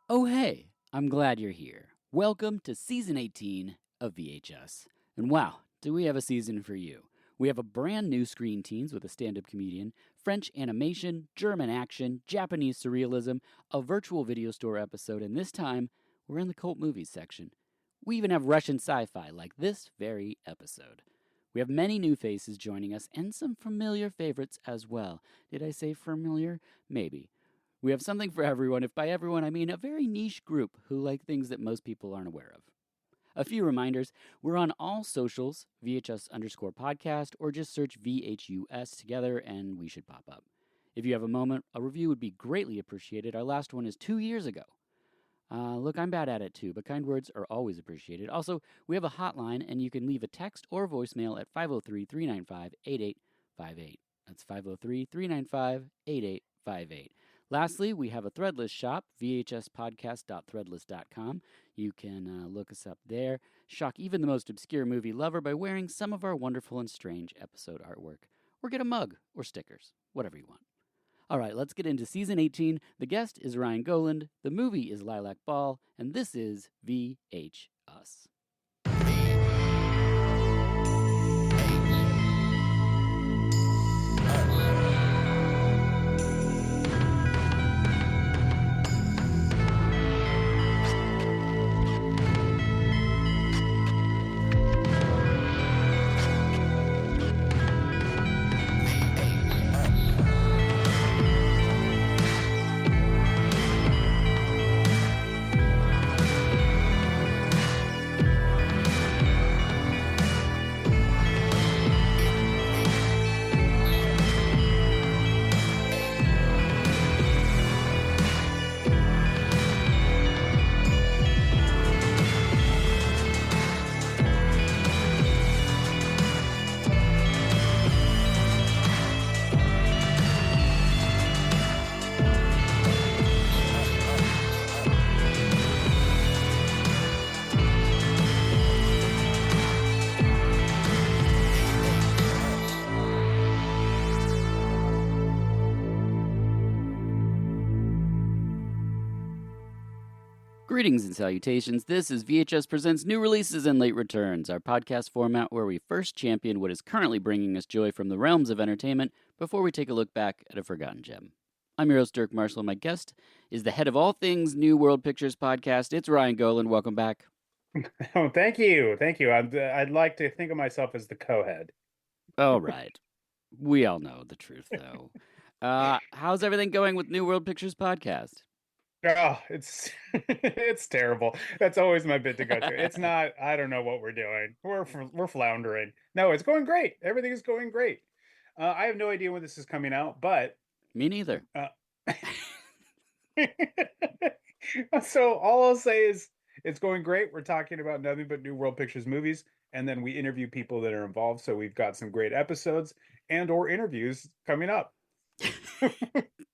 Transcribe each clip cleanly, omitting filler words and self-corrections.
Oh, hey, I'm glad you're here. Welcome to season 18 of VHS. And wow, do we have a season for you? We have a brand new Screen Teens with a stand up comedian, French animation, German action, Japanese surrealism, a virtual video store episode, and this time we're in the cult movies section. We even have Russian sci fi like this very episode. We have many new faces joining us and some familiar favorites as well. Did I say familiar? Maybe. We have something for everyone. If by everyone, I mean a very niche group who like things that most people aren't aware of. A few reminders. We're on all socials, VHS_podcast, or just search VHUS together and we should pop up. If you have a moment, a review would be greatly appreciated. Our last one is 2 years ago. Look, I'm bad at it too, but kind words are always appreciated. Also, we have a hotline, and you can leave a text or voicemail at 503 395 8858. That's 503 395 8858. Lastly, we have a Threadless shop, vhspodcast.threadless.com. You can look us up there. Shock even the most obscure movie lover by wearing some of our wonderful and strange episode artwork. Or get a mug or stickers, whatever you want. All right, let's get into season 18. The guest is Ryan Gowland, the movie is Lilac Ball, and this is VH Us. Greetings and salutations. This is VHS Presents New Releases and Late Returns, our podcast format where we first champion what is currently bringing us joy from the realms of entertainment before we take a look back at a forgotten gem. I'm your host, Dirk Marshall, and my guest is the head of all things New World Pictures podcast. It's Ryan Gowland. Welcome back. Oh, thank you. Thank you. I'd like to think of myself as the co-head. All right. We all know the truth, though. How's everything going with New World Pictures podcast? Oh, it's it's terrible. That's always my bit to go to. It's not, I don't know what we're doing. We're floundering. No, it's going great. Everything is going great. I have no idea when this is coming out, but Me neither. uh, so all I'll say is it's going great. We're talking about nothing but New World Pictures movies, and then we interview people that are involved. So we've got some great episodes and or interviews coming up.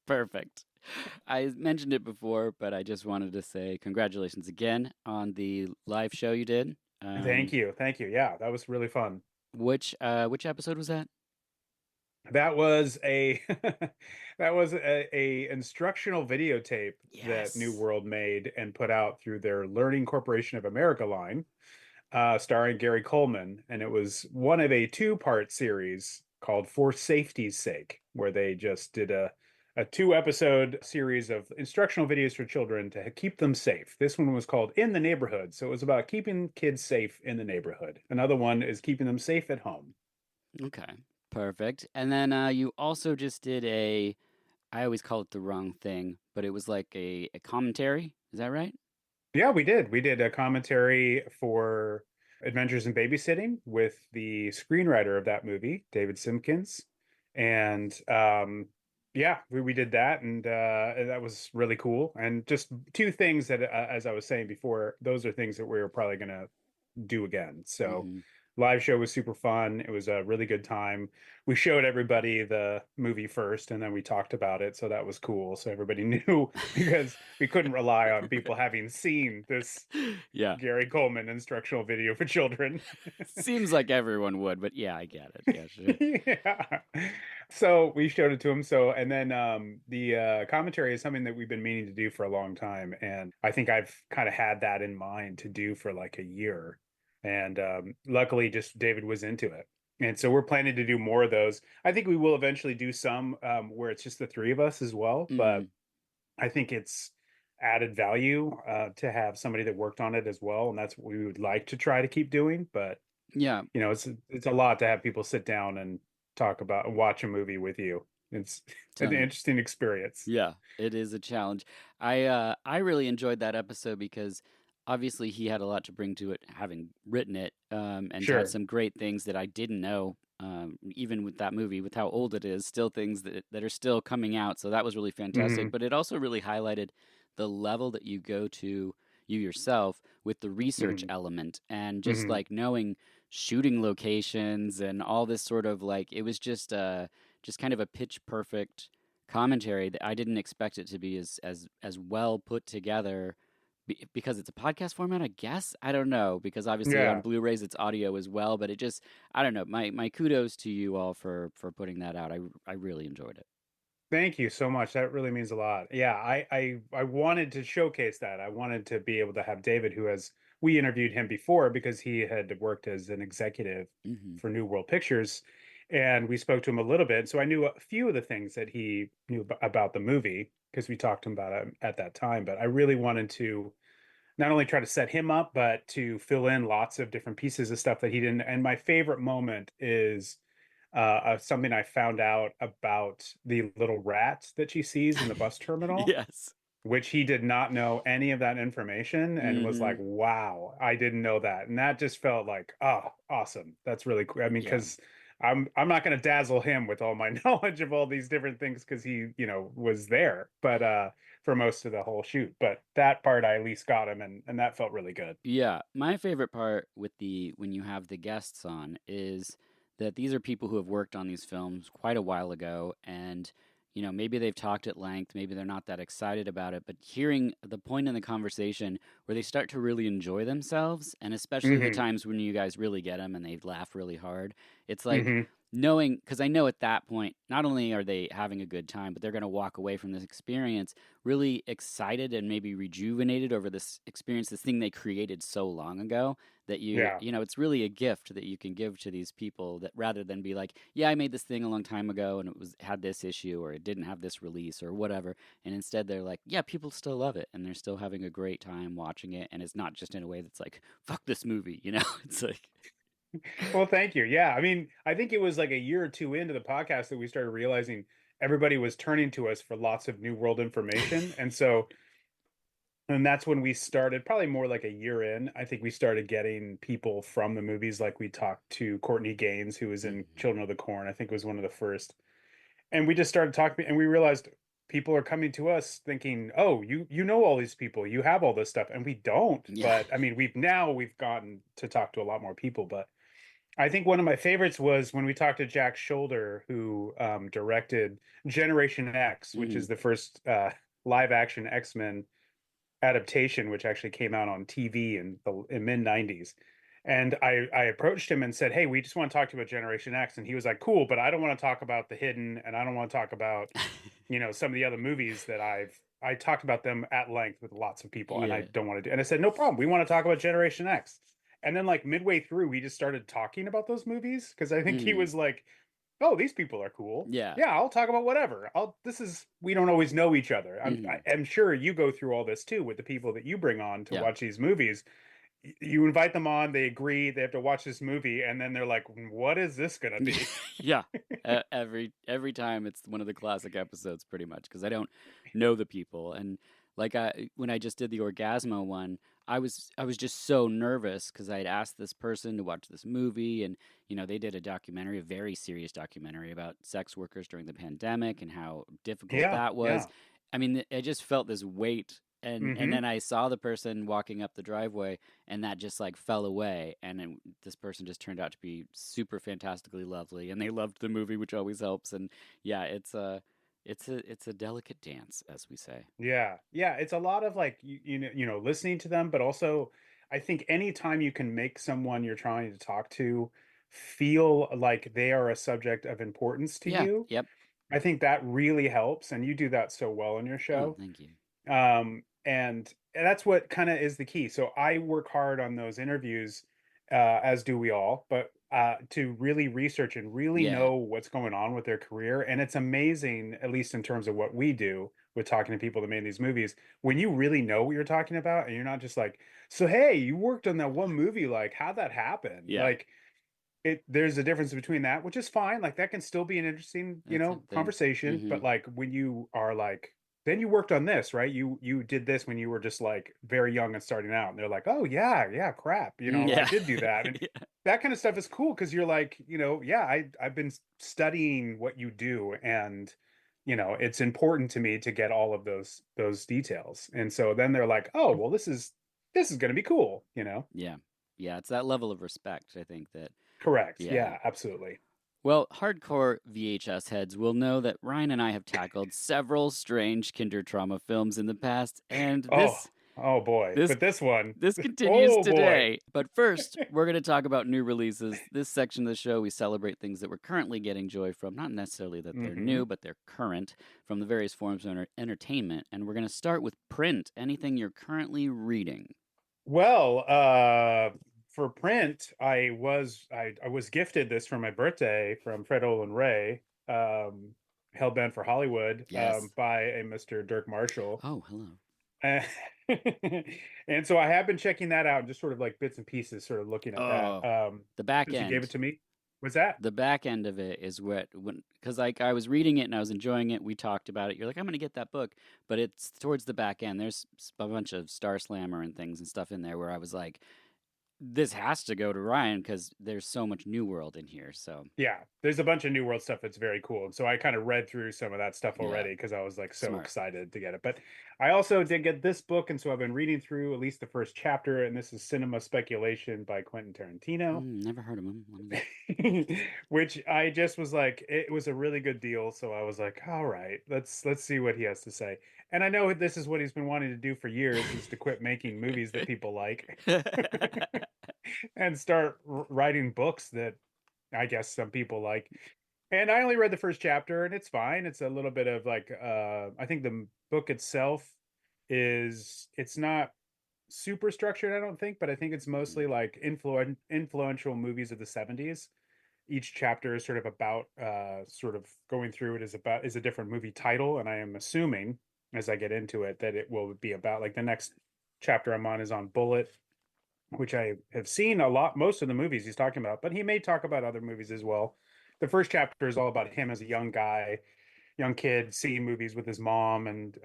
Perfect. I mentioned it before, but I just wanted to say congratulations again on the live show you did. Thank you. Thank you. Yeah, that was really fun. Which episode was that? That was a that was a instructional videotape that New Yes. World made and put out through their Learning Corporation of America line, starring Gary Coleman, and it was one of a two-part series called For Safety's Sake, where they just did a two-episode series of instructional videos for children to keep them safe. This one was called In the Neighborhood, so it was about keeping kids safe in the neighborhood. Another one is keeping them safe at home. Okay. Perfect. And then you also just did I always call it the wrong thing, but it was like a commentary. Is that right? Yeah, we did. We did a commentary for Adventures in Babysitting with the screenwriter of that movie, David Simpkins. And yeah, we did that, and that was really cool. And just two things that, as I was saying before, those are things that we're probably going to do again. So Mm-hmm. Live show was super fun. It was a really good time. We showed everybody the movie first, and then we talked about it, so that was cool. So everybody knew because we couldn't rely on people having seen this Yeah. Gary Coleman instructional video for children. Seems like everyone would, but yeah, I get it. Yeah, sure. Yeah. So we showed it to him. So, and then the commentary is something that we've been meaning to do for a long time. And I think I've kind of had that in mind to do for like a year. And luckily, just David was into it. And so we're planning to do more of those. I think we will eventually do some where it's just the three of us as well. But Mm, I think it's added value to have somebody that worked on it as well. And that's what we would like to try to keep doing. But yeah, it's a lot to have people sit down and talk about watch a movie with you. It's an totally. interesting experience. Yeah, it is a challenge. I really enjoyed that episode because obviously he had a lot to bring to it, having written it, and had Sure. some great things that I didn't know. Even with that movie, with how old it is, still things that are still coming out. So that was really fantastic. Hmm. But it also really highlighted the level that you go to you yourself with the research Hmm. element and just Hmm. like knowing shooting locations and all this sort of like it was just kind of a pitch perfect commentary that I didn't expect it to be as well put together because it's a podcast format, I guess. I don't know because obviously on Yeah. Blu-rays it's audio as well, but it just I don't know. My kudos to you all for putting that out. I really enjoyed it. Thank you so much. That really means a lot. Yeah, I wanted to showcase that. I wanted to be able to have David, who has we interviewed him before because he had worked as an executive Hmm. for New World Pictures, and we spoke to him a little bit. So I knew a few of the things that he knew about the movie because we talked to him about it at that time. But I really wanted to not only try to set him up, but to fill in lots of different pieces of stuff that he didn't. And my favorite moment is something I found out about the little rat that she sees in the bus terminal, Yes. which he did not know any of that information and was Hmm. like, wow, I didn't know that. And that just felt like, oh, awesome. That's really cool. I mean, Yeah. because I'm not going to dazzle him with all my knowledge of all these different things because he, was there, but for most of the whole shoot. But that part I at least got him and that felt really good. Yeah, my favorite part with the when you have the guests on is that these are people who have worked on these films quite a while ago and maybe they've talked at length, maybe they're not that excited about it, but hearing the point in the conversation where they start to really enjoy themselves and especially the Hmm. times when you guys really get them and they laugh really hard. It's like Hmm. knowing cuz I know at that point not only are they having a good time, but they're going to walk away from this experience really excited and maybe rejuvenated over this experience, this thing they created so long ago that Yeah. it's really a gift that you can give to these people that rather than be like, yeah, I made this thing a long time ago and it was had this issue or it didn't have this release or whatever. And instead they're like, yeah, people still love it and they're still having a great time watching it. And it's not just in a way that's like, fuck this movie, It's like, Well, thank you. Yeah. I mean, I think it was like a year or two into the podcast that we started realizing everybody was turning to us for lots of new world information. And that's when we started, probably more like a year in. I think we started getting people from the movies. Like we talked to Courtney Gaines, who was in mhm. Children of the Corn, I think was one of the first. And we just started talking and we realized people are coming to us thinking, "Oh, you know all these people. You have all this stuff." And we don't. Yeah. But I mean, we've gotten to talk to a lot more people, but I think one of my favorites was when we talked to Jack Shoulder, who directed Generation X, which Hmm. is the first live action X-Men adaptation, which actually came out on TV in the mid 90s. And I approached him and said, "Hey, we just want to talk to you about Generation X." And he was like, "Cool, but I don't want to talk about The Hidden, and I don't want to talk about, some of the other movies that I talked about them at length with lots of people, and I Yeah. don't want to do." And I said, "No problem. We want to talk about Generation X." And then like midway through, we just started talking about those movies because I think he Hmm. was like, "Oh, these people are cool. Yeah. Yeah, I'll talk about whatever. We don't always know each other. Hmm. I'm sure you go through all this too with the people that you bring on to Yeah. watch these movies. You invite them on, they agree, they have to watch this movie, and then they're like, what is this gonna be?" Yeah. Every time it's one of the classic episodes pretty much because I don't know the people and like I when I just did the Orgasmo one, I was just so nervous because I had asked this person to watch this movie and they did a documentary, a very serious documentary about sex workers during the pandemic and how difficult Yeah, that was. yeah. I mean, I just felt this weight and then I saw the person walking up the driveway, and that just like fell away, and this person just turned out to be super fantastically lovely, and they loved the movie, which always helps. And yeah, it's a delicate dance, as we say. Yeah. Yeah. It's a lot of like listening to them, but also I think anytime you can make someone you're trying to talk to feel like they are a subject of importance to Yeah. you, Yep. I think that really helps. And you do that so well in your Oh, show. thank you. And that's what kind of is the key. So I work hard on those interviews, as do we all, but to really research and really Yeah. know what's going on with their career. And it's amazing, at least in terms of what we do with talking to people that made these movies, when you really know what you're talking about and you're not just like, so hey, you worked on that one movie, like how'd that happen? Yeah. Like there's a difference between that, which is fine. Like that can still be an interesting, That's a thing. conversation. Mm-hmm. But like when you are like, then you worked on this, right? You did this when you were just like very young and starting out. And they're like, oh yeah, yeah, crap. I Yeah. did do that. And Yeah. that kind of stuff is cool because you're like, yeah, I've been studying what you do, and it's important to me to get all of those details. And so then they're like, oh, well, this is gonna be cool. Yeah. Yeah. It's that level of respect, I think that. Correct. Yeah. Yeah, absolutely. Well, hardcore VHS heads will know that Ryan and I have tackled several strange kinder trauma films in the past, and Oh, this oh boy. this But this one, this continues oh boy. today. But first, we're going to talk about new releases. This section of the show, we celebrate things that we're currently getting joy from, not necessarily that they're Hmm. new, but they're current from the various forms of entertainment. And we're going to start with print, anything you're currently reading. Well, for print, I was gifted this for my birthday from Fred Olin Ray, Hellbent for Hollywood, Yes. by a Mr. Dirk Marshall. Oh, hello. Uh, and so I have been checking that out, just sort of like bits and pieces, sort of looking at that. Oh, the back Since you gave it end. to me. Was that? The back end of it is what when because like I was reading it and I was enjoying it. We talked about it. You're like, I'm gonna get that book, but it's towards the back end. There's a bunch of Star Slammer and things and stuff in there where I was like, this has to go to Ryan because there's so much New World in here. So Yeah, there's a bunch of New World stuff that's very cool. And so I kind of read through some of that stuff yeah, already because I was like so smart. excited to get it. But I also did get this book, and so I've been reading through at least the first chapter, and this is Cinema Speculation by Quentin Tarantino, Never heard of him. Let me look. which I just was like, it was a really good deal. So I was like, all right, let's see what he has to say. And I know this is what he's been wanting to do for years, is to quit making movies that people like and start writing books that I guess some people like. And I only read the first chapter, and it's fine. It's a little bit of like I think the book itself it's not super structured, I don't think, but I think it's mostly like influential movies of the 70s. Each chapter is sort of about sort of going through it is a different movie title, and I am assuming as I get into it that it will be about, like, the next chapter I'm on is on Bullet, which I have seen a lot, most of the movies he's talking about, but he may talk about other movies as well. The first chapter is all about him as a young guy, young kid, seeing movies with his mom and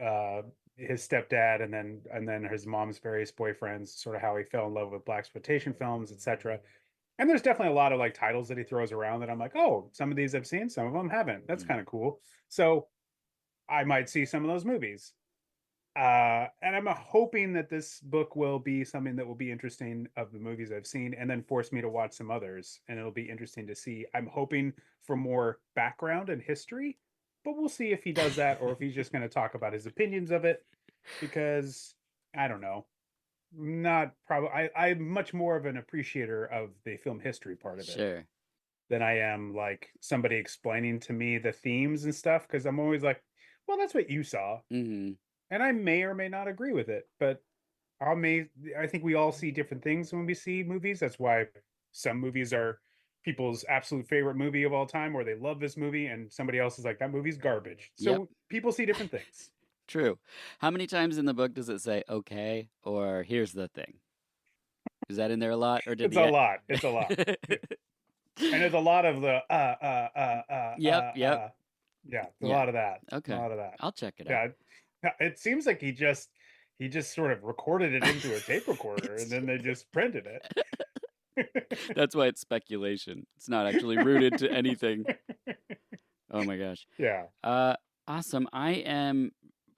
his stepdad, and then his mom's various boyfriends, sort of how he fell in love with blaxploitation films, etc. And there's definitely a lot of like titles that he throws around that I'm like, oh, some of these I've seen, some of them haven't. That's kind of cool. So I might see some of those movies. And I'm hoping that this book will be something that will be interesting of the movies I've seen, and then force me to watch some others. And it'll be interesting to see. I'm hoping for more background and history, but we'll see if he does that or if he's just going to talk about his opinions of it. Because I don't know, not probably. I'm much more of an appreciator of the film history part of it Sure. than I am like somebody explaining to me the themes and stuff. Because I'm always like, well, that's what you saw, Mm-hmm. and I may or may not agree with it, but I think we all see different things when we see movies. That's why some movies are people's absolute favorite movie of all time, or they love this movie, and somebody else is like, that movie's garbage. Yep. So people see different things. True. How many times in the book does it say "okay" or "here's the thing"? Is that in there a lot, or did It's a the? lot. It's a lot. And there's a lot of the Yep. Yep. yeah, a Yeah. lot of that. A Okay. lot of that. I'll check it out. Yeah. It seems like he just sort of recorded it into a tape recorder, and It's- then they just printed it. That's why it's speculation. It's not actually rooted to anything. Oh my gosh. Yeah. Awesome. I am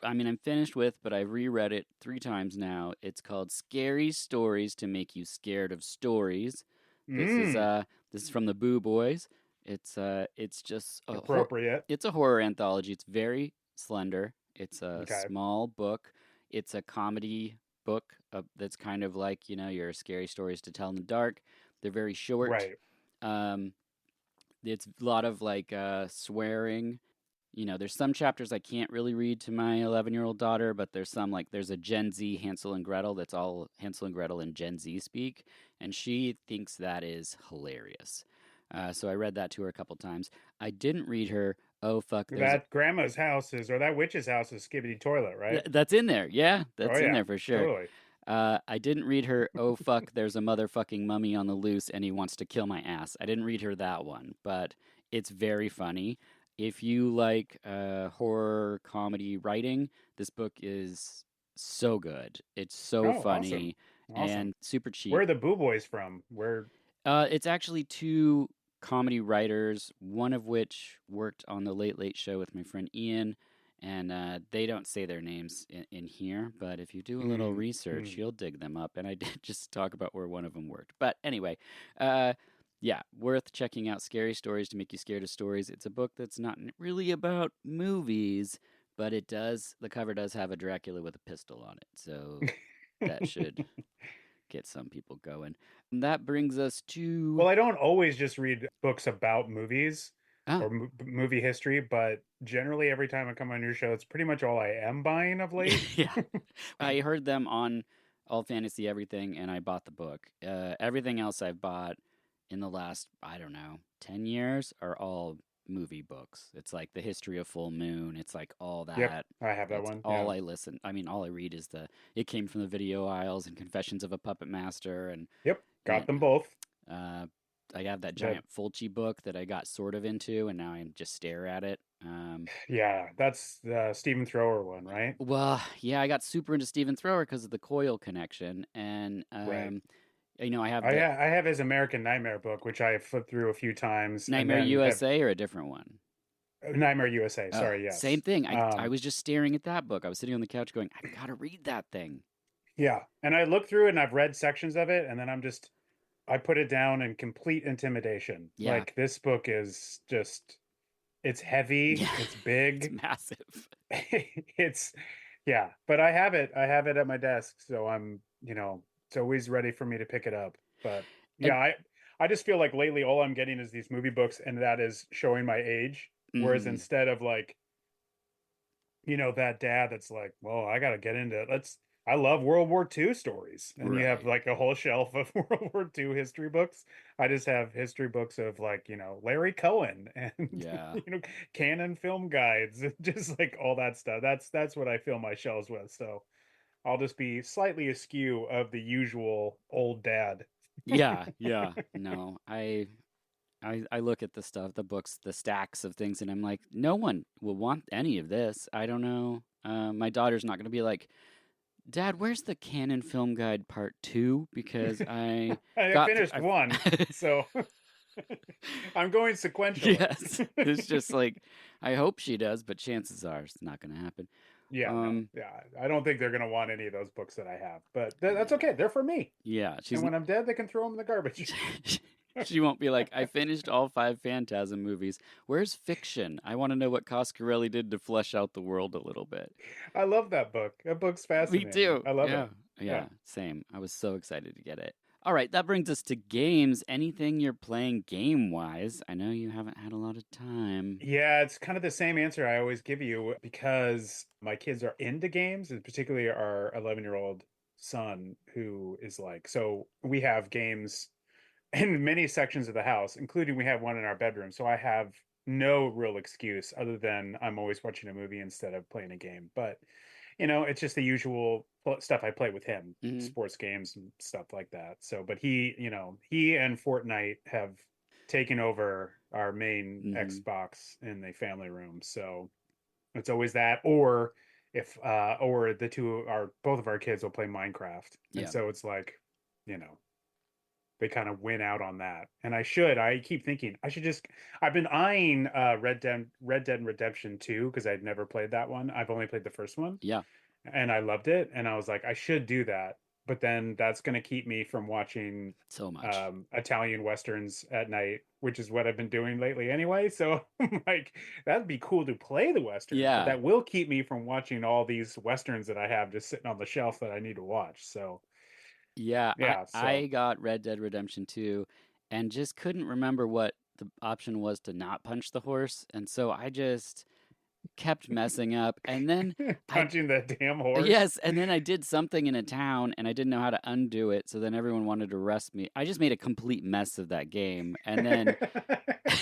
I mean, I'm finished with, but I've reread it 3 times now. It's called Scary Stories to Make You Scared of Stories. This is Mm, uh this is from the Boo Boys. It's just appropriate. it's a horror anthology. It's very slender. It's a Okay. small book. It's a comedy book that's kind of like, your scary stories to tell in the dark. They're very short. Right. Um, it's a lot of like swearing. There's some chapters I can't really read to my 11-year-old daughter, but there's some like there's a Gen Z Hansel and Gretel that's all Hansel and Gretel in Gen Z speak, and she thinks that is hilarious. So I read that to her a couple times. I didn't read her. Oh fuck, That grandma's house is, or that witch's house is Skibbity Toilet, right? that's in there. Yeah, Oh that's in yeah, there for sure. totally. I didn't read her. Oh fuck, there's a motherfucking mummy on the loose, and he wants to kill my ass. I didn't read her that one, but it's very funny. If you like horror comedy writing, this book is so good. It's so Oh, awesome. funny Awesome. and super Where cheap. are the Boo Boys from? Where It's actually two comedy writers, one of which worked on the Late Late Show with my friend Ian, and they don't say their names in here. But if you do a little mm, research, mm. you'll dig them up. And I did just talk about where one of them worked. But anyway, uh, yeah, worth checking out. Scary Stories to Make You Scared of Stories. It's a book that's not really about movies, but it does. The cover does have a Dracula with a pistol on it, so that should get some people going. And that brings us to Well, I don't always just read books about movies oh or movie history, but generally every time I come on your show, it's pretty much all I am buying of late. yeah. I heard them on All Fantasy Everything, and I bought the book. Everything else I've bought in the last, I don't know, 10 years are all movie books. It's like the history of Full Moon. It's like all Yep, that. I have that It's one. all Yeah. I listen. I mean, all I read is It came from the video aisles and Confessions of a Puppet Master, Yep, and got them both. uh, I have that The giant Fulci book that I got sort of into, and now I just stare at it. Yeah, that's the Stephen Thrower one, right? Well, yeah, I got super into Stephen Thrower because of the Coil connection, and Right. I have the I have his American Nightmare book, which I have flipped through a few times, and Nightmare then have USA or a different one. Nightmare USA. Oh, Sorry, same yes. thing. I was just staring at that book. I was sitting on the couch going, I've got to read that thing. Yeah, and I look through it and I've read sections of it, and then I put it down in complete intimidation. Yeah, Like this book is just it's heavy, yeah, it's it's big, massive. it's yeah. But I have it at my desk, so it's always ready for me to pick it up. But yeah, And I just feel like lately all I'm getting is these movie books, and that is showing my age. Whereas mhm, instead of like that dad that's like, well, I got to get into it. I love World War II stories. And you have right, like a whole shelf of World War II history books. I just have history books of like, Larry Cohen and, yeah, canon film guides and just like all that stuff. That's what I fill my shelves with. So I'll just be slightly askew of the usual old dad. yeah, yeah. No, I look at the stuff, the books, the stacks of things, and I'm like, no one will want any of this. I don't know. My daughter's not going to be like, Dad, where's the Canon Film Guide Part 2? Because I I got through. finished one, so I'm going sequentially. Yes, it's just like I hope she does, but chances are it's not going to happen. Yeah, no. Um, Yeah, I don't think they're going to want any of those books that I have, but that's yeah, okay. They're for me. yeah. And when I'm dead, they can throw them in the garbage. She won't be like, I finished all 5 Phantasm movies. Where's fiction? I want to know what Coscarelli did to flesh out the world a little bit. I love that book. That book's Me fascinating. too. I love Yeah. it. Yeah. Yeah. Same. I was so excited to get it. All right. That brings us to games. Anything you're playing game wise? I know you haven't had a lot of time. Yeah, it's kind of the same answer I always give you because my kids are into games, and particularly our 11-year-old son, who is like, so we have games in many sections of the house, including we have one in our bedroom. So I have no real excuse other than I'm always watching a movie instead of playing a game. But, it's just the usual stuff I play with him, Hmm. sports games and stuff like that. So, but he and Fortnite have taken over our main Hmm. Xbox in the family room. So it's always that, or if, or the both of our kids will play Minecraft. And Yeah. so it's like, you know, they kind of win out on that. And I keep thinking I've been eyeing Red Dead Redemption 2 because I'd never played that one. I've only played the first one Yeah, and I loved it. And I was like, I should do that. But then that's going to keep me from watching so much. Italian Westerns at night, which is what I've been doing lately anyway. So I'm like, that'd be cool to play the Westerns, but Yeah, that will keep me from watching all these Westerns that I have just sitting on the shelf that I need to watch. So yeah. I yeah, I so got Red Dead Redemption 2 and just couldn't remember what the option was to not punch the horse, and so I just kept messing up. And then I punching the damn horse. yes, and then I did something in a town and I didn't know how to undo it, so then everyone wanted to arrest me. I just made a complete mess of that game and then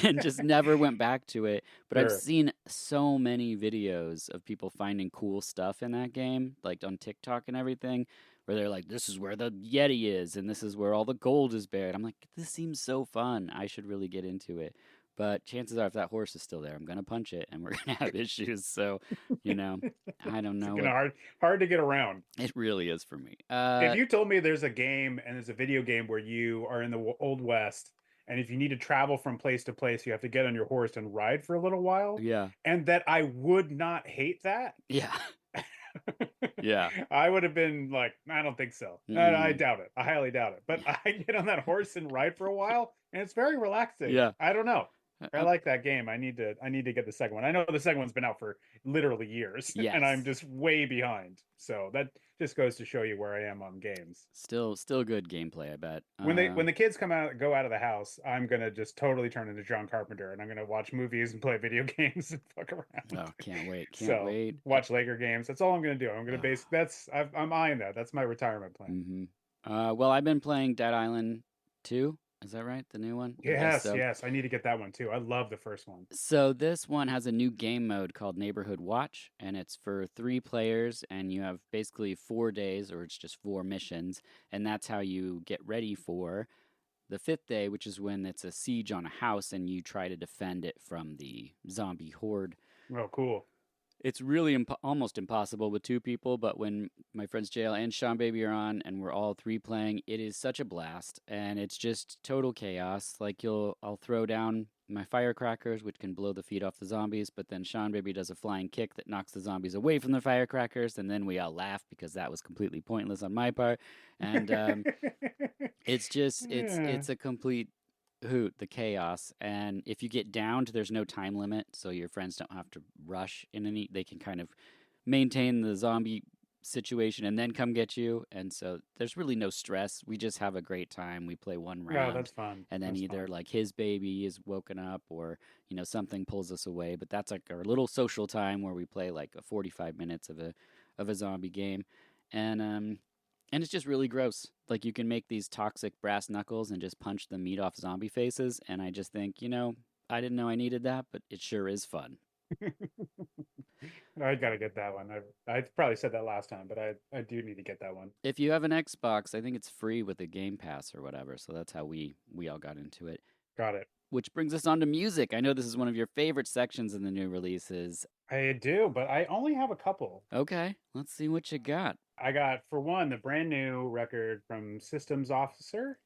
and just never went back to it. But I've Sure. seen so many videos of people finding cool stuff in that game, like on TikTok and everything, where they're like, this is where the Yeti is and this is where all the gold is buried. I'm like, this seems so fun. I should really get into it. But chances are, if that horse is still there, I'm going to punch it and we're going to have issues. So, you know, I don't It's know gonna what hard to get around. it really is for me. If you told me there's a game and there's a video game where you are in the Old West, and if you need to travel from place to place, you have to get on your horse and ride for a little while, Yeah. and that I would not hate that, Yeah. Yeah. I would have been like, I don't think so. I Mm-mm. doubt it. I highly doubt it. But I get on that horse and ride for a while, and it's very relaxing. Yeah. I don't know. I Uh, like that game. I need to get the second one. I know the second one's been out for literally years, and I'm yes. just way behind. So that just goes to show you where I am on games. Still good gameplay, I bet. When the kids go out of the house, I'm gonna just totally turn into John Carpenter, and I'm gonna watch movies and play video games and fuck around. Oh, can't wait. Can't So wait. watch Laker games. That's all I'm gonna do. I'm gonna Uh, base that's I'm eyeing that. That's my retirement plan. mm-hmm. Well, I've been playing Dead Island 2. Is that right? The new one? I guess Yes, so. yes, I need to get that one too. I love the first one. So this one has a new game mode called Neighborhood Watch, and it's for 3 players, and you have basically 4 days, or it's just 4 missions, and that's how you get ready for the fifth day, which is when it's a siege on a house, and you try to defend it from the zombie horde. Oh, cool. It's really almost impossible with 2 people, but when my friends JL and Sean Baby are on and we're all 3 playing, it is such a blast and it's just total chaos. Like I'll throw down my firecrackers, which can blow the feet off the zombies, but then Sean Baby does a flying kick that knocks the zombies away from the firecrackers, and then we all laugh because that was completely pointless on my part. And it's just Yeah. it's a complete hoot, the chaos. And if you get downed, there's no time limit, so your friends don't have to rush in any. They can kind of maintain the zombie situation and then come get you. And so there's really no stress. We just have a great time. We play one Oh, round, that's fun. and then That's either fun. like his baby is woken up, or something pulls us away. But that's like our little social time where we play like a 45 minutes of a zombie game, and it's just really gross. Like you can make these toxic brass knuckles and just punch the meat off zombie faces. And I just think, I didn't know I needed that, but it sure is fun. I gotta get that one. I probably said that last time, but I do need to get that one. If you have an Xbox, I think it's free with a Game Pass or whatever. So that's how we all got into it. Got it. Which brings us on to music. I know this is one of your favorite sections in the new releases. I do, but I only have a couple. Okay, let's see what you got. I got, for one, the brand new record from Systems Officer.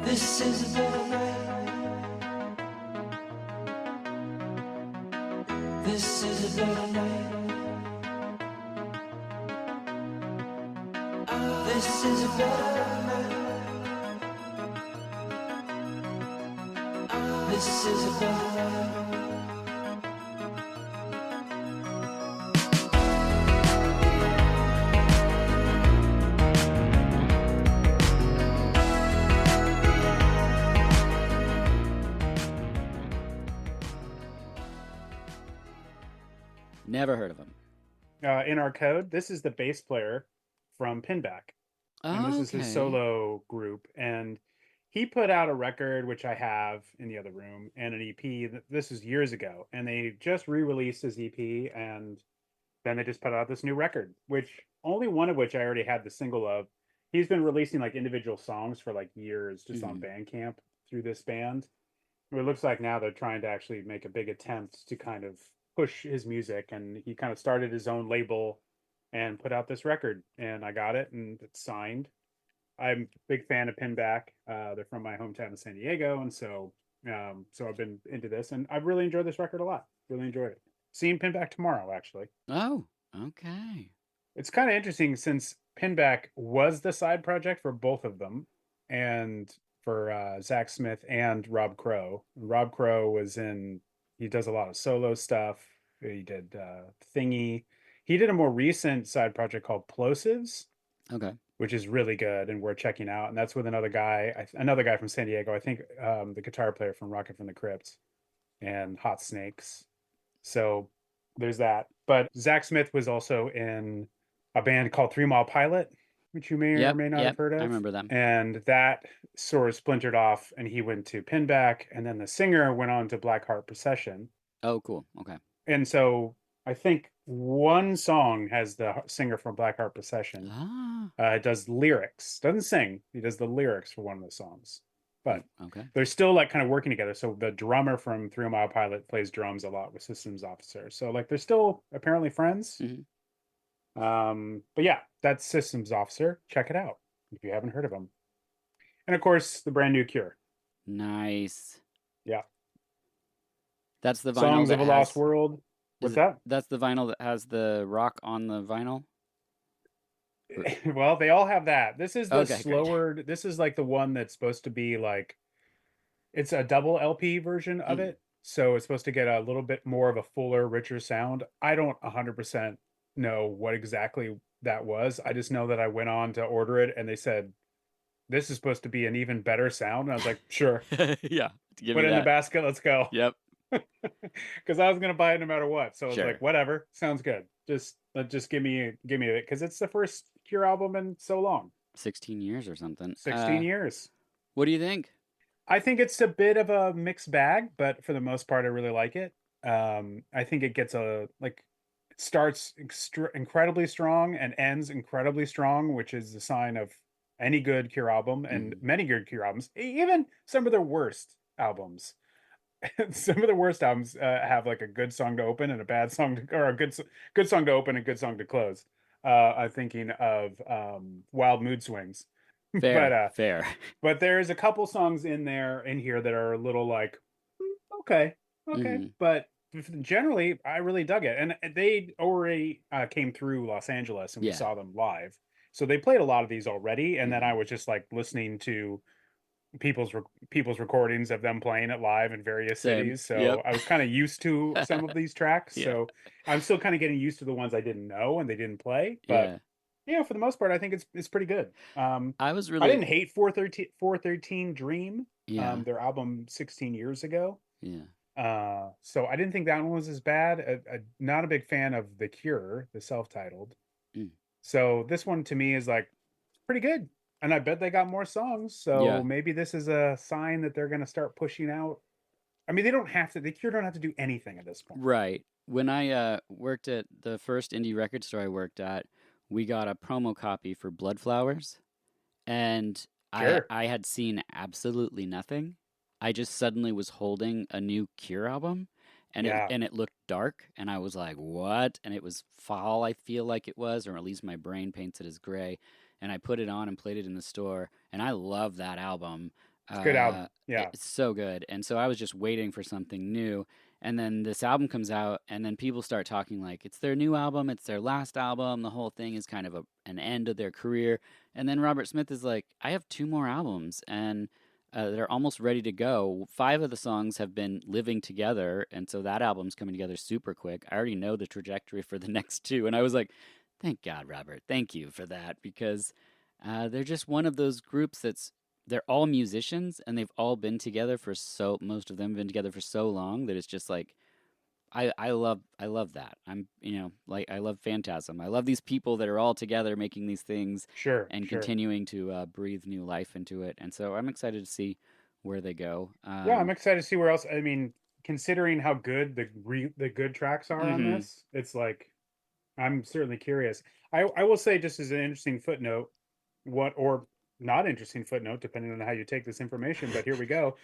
This is a better way. This is a better way. This is a better way. This is a better way. Never heard of them. In our code, this is the bass player from Pinback, and this is his Okay. solo group. And he put out a record, which I have in the other room, and an EP. This is years ago, and they just re-released his EP, and then they just put out this new record, which only one of which I already had the single of. He's been releasing like individual songs for like years just on Hmm. Bandcamp through this band. It looks like now they're trying to actually make a big attempt to kind of push his music, and he kind of started his own label and put out this record, and I got it, and it's signed. I'm a big fan of Pinback. They're from my hometown of San Diego, and so I've been into this, and I've really enjoyed this record a lot. Really enjoyed it. Seeing Pinback tomorrow, actually. Oh, okay. It's kind of interesting since Pinback was the side project for both of them, and for Zach Smith and Rob Crow. Rob Crow was in. He does a lot of solo stuff. He did Thingy. He did a more recent side project called Plosives, Okay. which is really good and worth checking out. And that's with another guy from San Diego. I think the guitar player from Rocket from the Crypt and Hot Snakes. So there's that. But Zach Smith was also in a band called 3 Mile Pilot, which you may or may not have heard of. I remember them. And that sort of splintered off, and he went to Pinback, and then the singer went on to Black Heart Procession. Oh, cool. Okay. And so I think one song has the singer from Black Heart Procession. It does lyrics, doesn't sing. He does the lyrics for one of the songs. But okay, they're still like kind of working together. So the drummer from 3 Mile Pilot plays drums a lot with Systems Officer. So like they're still apparently friends. But yeah, that's Systems Officer. Check it out if you haven't heard of them. And of course, the brand new Cure. Nice. Yeah. That's the vinyl. Songs of a Lost World. What's that? That's the vinyl that has the rock on the vinyl. Well, they all have that. This is the slower. Great. This is like the one that's supposed to be like, it's a double LP version of it. So it's supposed to get a little bit more of a fuller, richer sound. I don't 100% know what exactly that was. I just know that I went on to order it and they said, this is supposed to be an even better sound. And I was like, sure. Yeah. Put it in the basket. Let's go. Yep. Because I was going to buy it no matter what. So I was Sure. like, whatever. Sounds good. Just give me it. Because it's the first Cure album in so long. 16 years or something. 16 years. What do you think? I think it's a bit of a mixed bag, but for the most part, I really like it. I think it gets it starts incredibly strong and ends incredibly strong, which is the sign of any good Cure album and many good Cure albums, even some of their worst albums. Some of the worst albums have like a good song to open and a bad song or a good song to open and good song to close. I'm thinking of Wild Mood Swings. Fair. But there's a couple songs in here that are a little like, okay. But generally, I really dug it. And they already came through Los Angeles and we saw them live. So they played a lot of these already. And then I was just like listening to people's recordings of them playing it live in various cities. So I was kind of used to some of these tracks. So I'm still kind of getting used to the ones I didn't know and they didn't play. But for the most part, I think it's pretty good. I didn't hate 413 Dream, their album 16 years ago. So I didn't think that one was as bad. Not a big fan of The Cure, the self-titled. So this one to me is like pretty good. And I bet they got more songs. So maybe this is a sign that they're going to start pushing out. I mean, The Cure don't have to do anything at this point. Right. When I worked at the first indie record store I worked at, we got a promo copy for Blood Flowers. And I had seen absolutely nothing. I just suddenly was holding a new Cure album. And it looked dark. And I was like, what? And it was fall, I feel like it was. Or at least my brain paints it as gray. And I put it on and played it in the store, and I love that album. It's a good album. Yeah. It's so good. And so I was just waiting for something new. And then this album comes out, and then people start talking like it's their new album, it's their last album. The whole thing is kind of an end of their career. And then Robert Smith is like, I have 2 more albums, and they're almost ready to go. 5 of the songs have been living together, and so that album's coming together super quick. I already know the trajectory for the next 2. And I was like, thank God, Robert. Thank you for that, because they're just one of those groups they're all musicians and they've all been together most of them have been together for so long that it's just like, I love that. I love Phantasm. I love these people that are all together making these things continuing to breathe new life into it. And so I'm excited to see where they go. I'm excited to see where else. I mean, considering how good the good tracks are on this, it's like, I'm certainly curious. I will say, just as an interesting footnote, or not interesting footnote, depending on how you take this information, but here we go.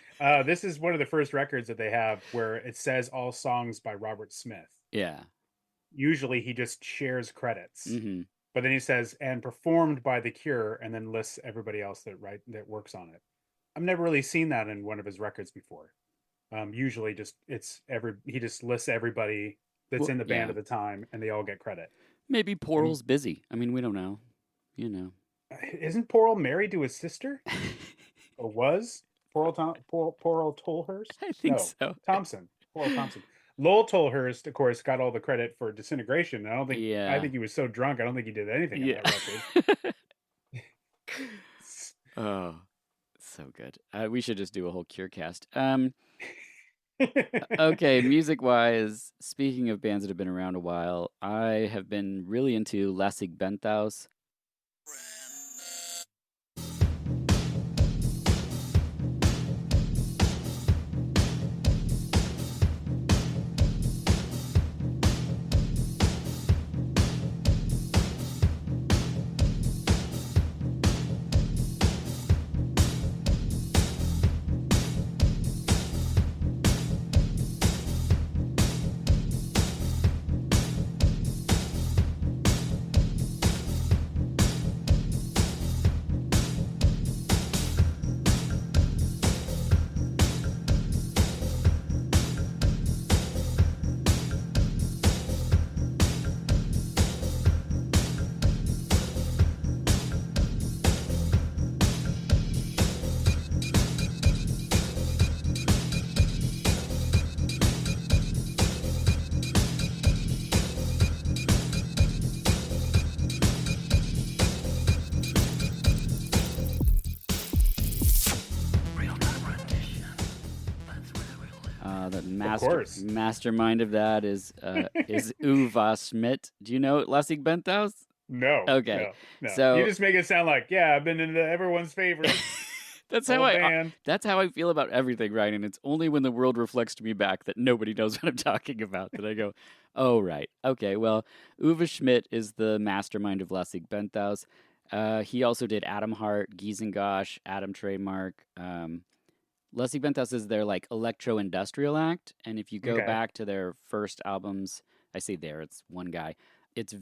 This is one of the first records that they have where it says all songs by Robert Smith. Yeah. usually he just shares credits. Mm-hmm. But then he says, and performed by The Cure, and then lists everybody else that works on it. I've never really seen that in one of his records before. Usually just he just lists everybody that's Well, in the band yeah. at the time, and they all get credit. Maybe Porl's busy. I mean, we don't know. You know. Isn't Porl married to his sister? Or was Porl Tolhurst? I think No, so. Thompson. Porl Thompson. Lowell Tolhurst, of course, got all the credit for Disintegration. I Yeah. think he was so drunk. I don't think he did anything on Yeah. that record. Oh, so good. We should just do a whole Cure cast. Okay, music-wise, speaking of bands that have been around a while, I have been really into Lassig Benthaus. The mastermind of that is Uwe Schmidt. Do you know Lassig Benthaus? No. Okay. No. So you just make it sound like, yeah, I've been into everyone's favorite. that's whole how band. That's how I feel about everything, Ryan. And it's only when the world reflects to me back that nobody knows what I'm talking about that I go, oh right, okay. Well, Uwe Schmidt is the mastermind of Lassig Benthaus. He also did Adam Hart, Giesengosh, Adam Trademark. Lassig Benthaus is their like electro-industrial act, and if you go Okay. back to their first albums, I say it's one guy. It's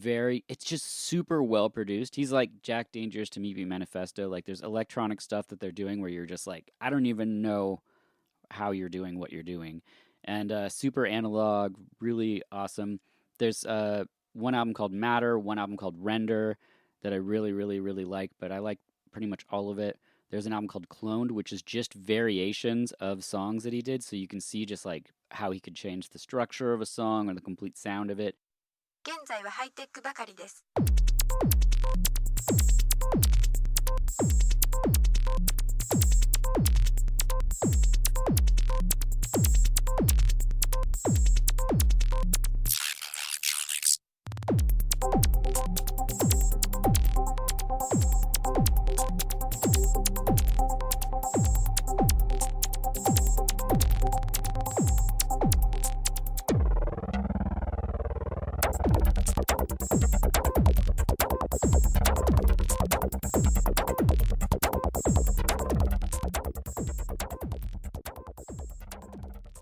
just super well produced. He's like Jack Dangerous to Meet Me Manifesto. Like there's electronic stuff that they're doing where you're just like, I don't even know how you're doing what you're doing, and super analog, really awesome. There's one album called Matter, one album called Render that I really, really, really like, but I like pretty much all of it. There's an album called Cloned, which is just variations of songs that he did, so you can see just like how he could change the structure of a song or the complete sound of it. 現在はハイテックばかりです。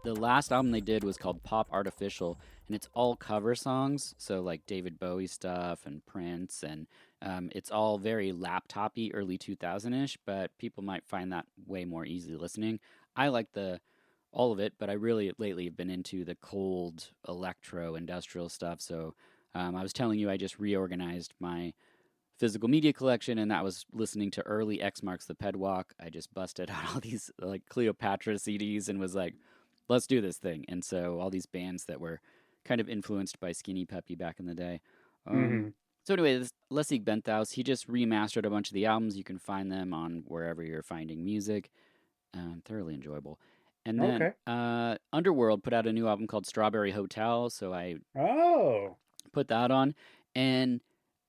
The last album they did was called Pop Artificial, and it's all cover songs, so like David Bowie stuff and Prince, and it's all very laptop-y, early 2000-ish, but people might find that way more easy listening. I like all of it, but I really lately have been into the cold electro industrial stuff, so I was telling you I just reorganized my physical media collection, and that was listening to early X Marks the Pedwalk. I just busted out all these like Cleopatra CDs and was like, let's do this thing. And so all these bands that were kind of influenced by Skinny Puppy back in the day. So anyway, this Lassig Benthaus, he just remastered a bunch of the albums. You can find them on wherever you're finding music. Thoroughly enjoyable. And then Underworld put out a new album called Strawberry Hotel, so I put that on. And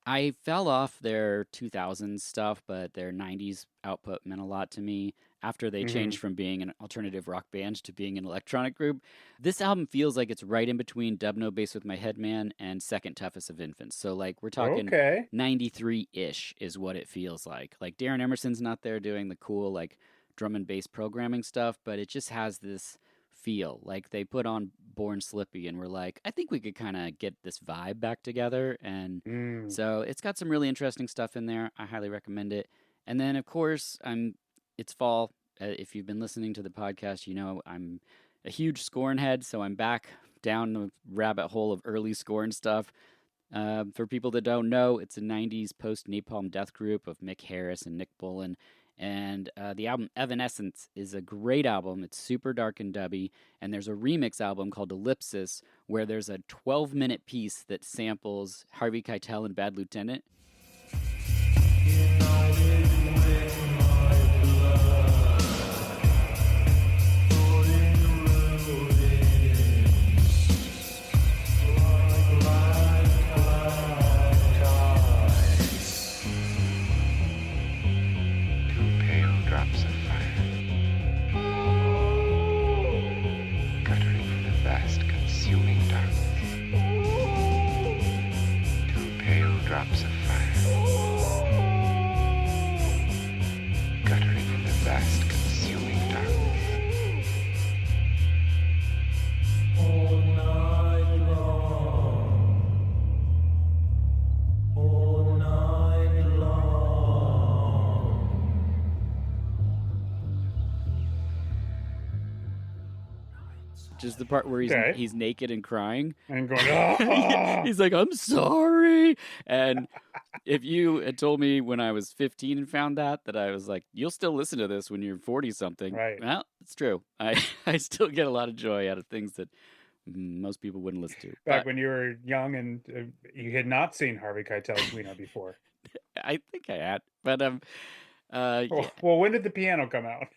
I fell off their 2000s stuff, but their 90s output meant a lot to me after they changed from being an alternative rock band to being an electronic group. This album feels like it's right in between Dub No Bass with My Headman and Second Toughest of Infants. So like we're talking 93-ish is what it feels like. Like Darren Emerson's not there doing the cool like drum and bass programming stuff, but it just has this feel. Like they put on Born Slippy and were like, I think we could kind of get this vibe back together. And so it's got some really interesting stuff in there. I highly recommend it. And then, of course, it's fall. If you've been listening to the podcast, you know I'm a huge Scorn head, so I'm back down the rabbit hole of early Scorn stuff. For people that don't know, it's a 90s post-Napalm Death group of Mick Harris and Nick Bullen. And the album Evanescence is a great album. It's super dark and dubby. And there's a remix album called Ellipsis where there's a 12-minute piece that samples Harvey Keitel and Bad Lieutenant. Drops of fire, guttering in the vast consuming darkness. All night long, all night long. Which is the part where he's naked and crying. And going, oh! He's like, I'm sorry. And if you had told me when I was 15 and found that I was like, you'll still listen to this when you're 40-something. Right. Well, it's true. I still get a lot of joy out of things that most people wouldn't listen to. Back when you were young and you had not seen Harvey Keitel's Lena before. I think I had. But, yeah. Well, when did the piano come out?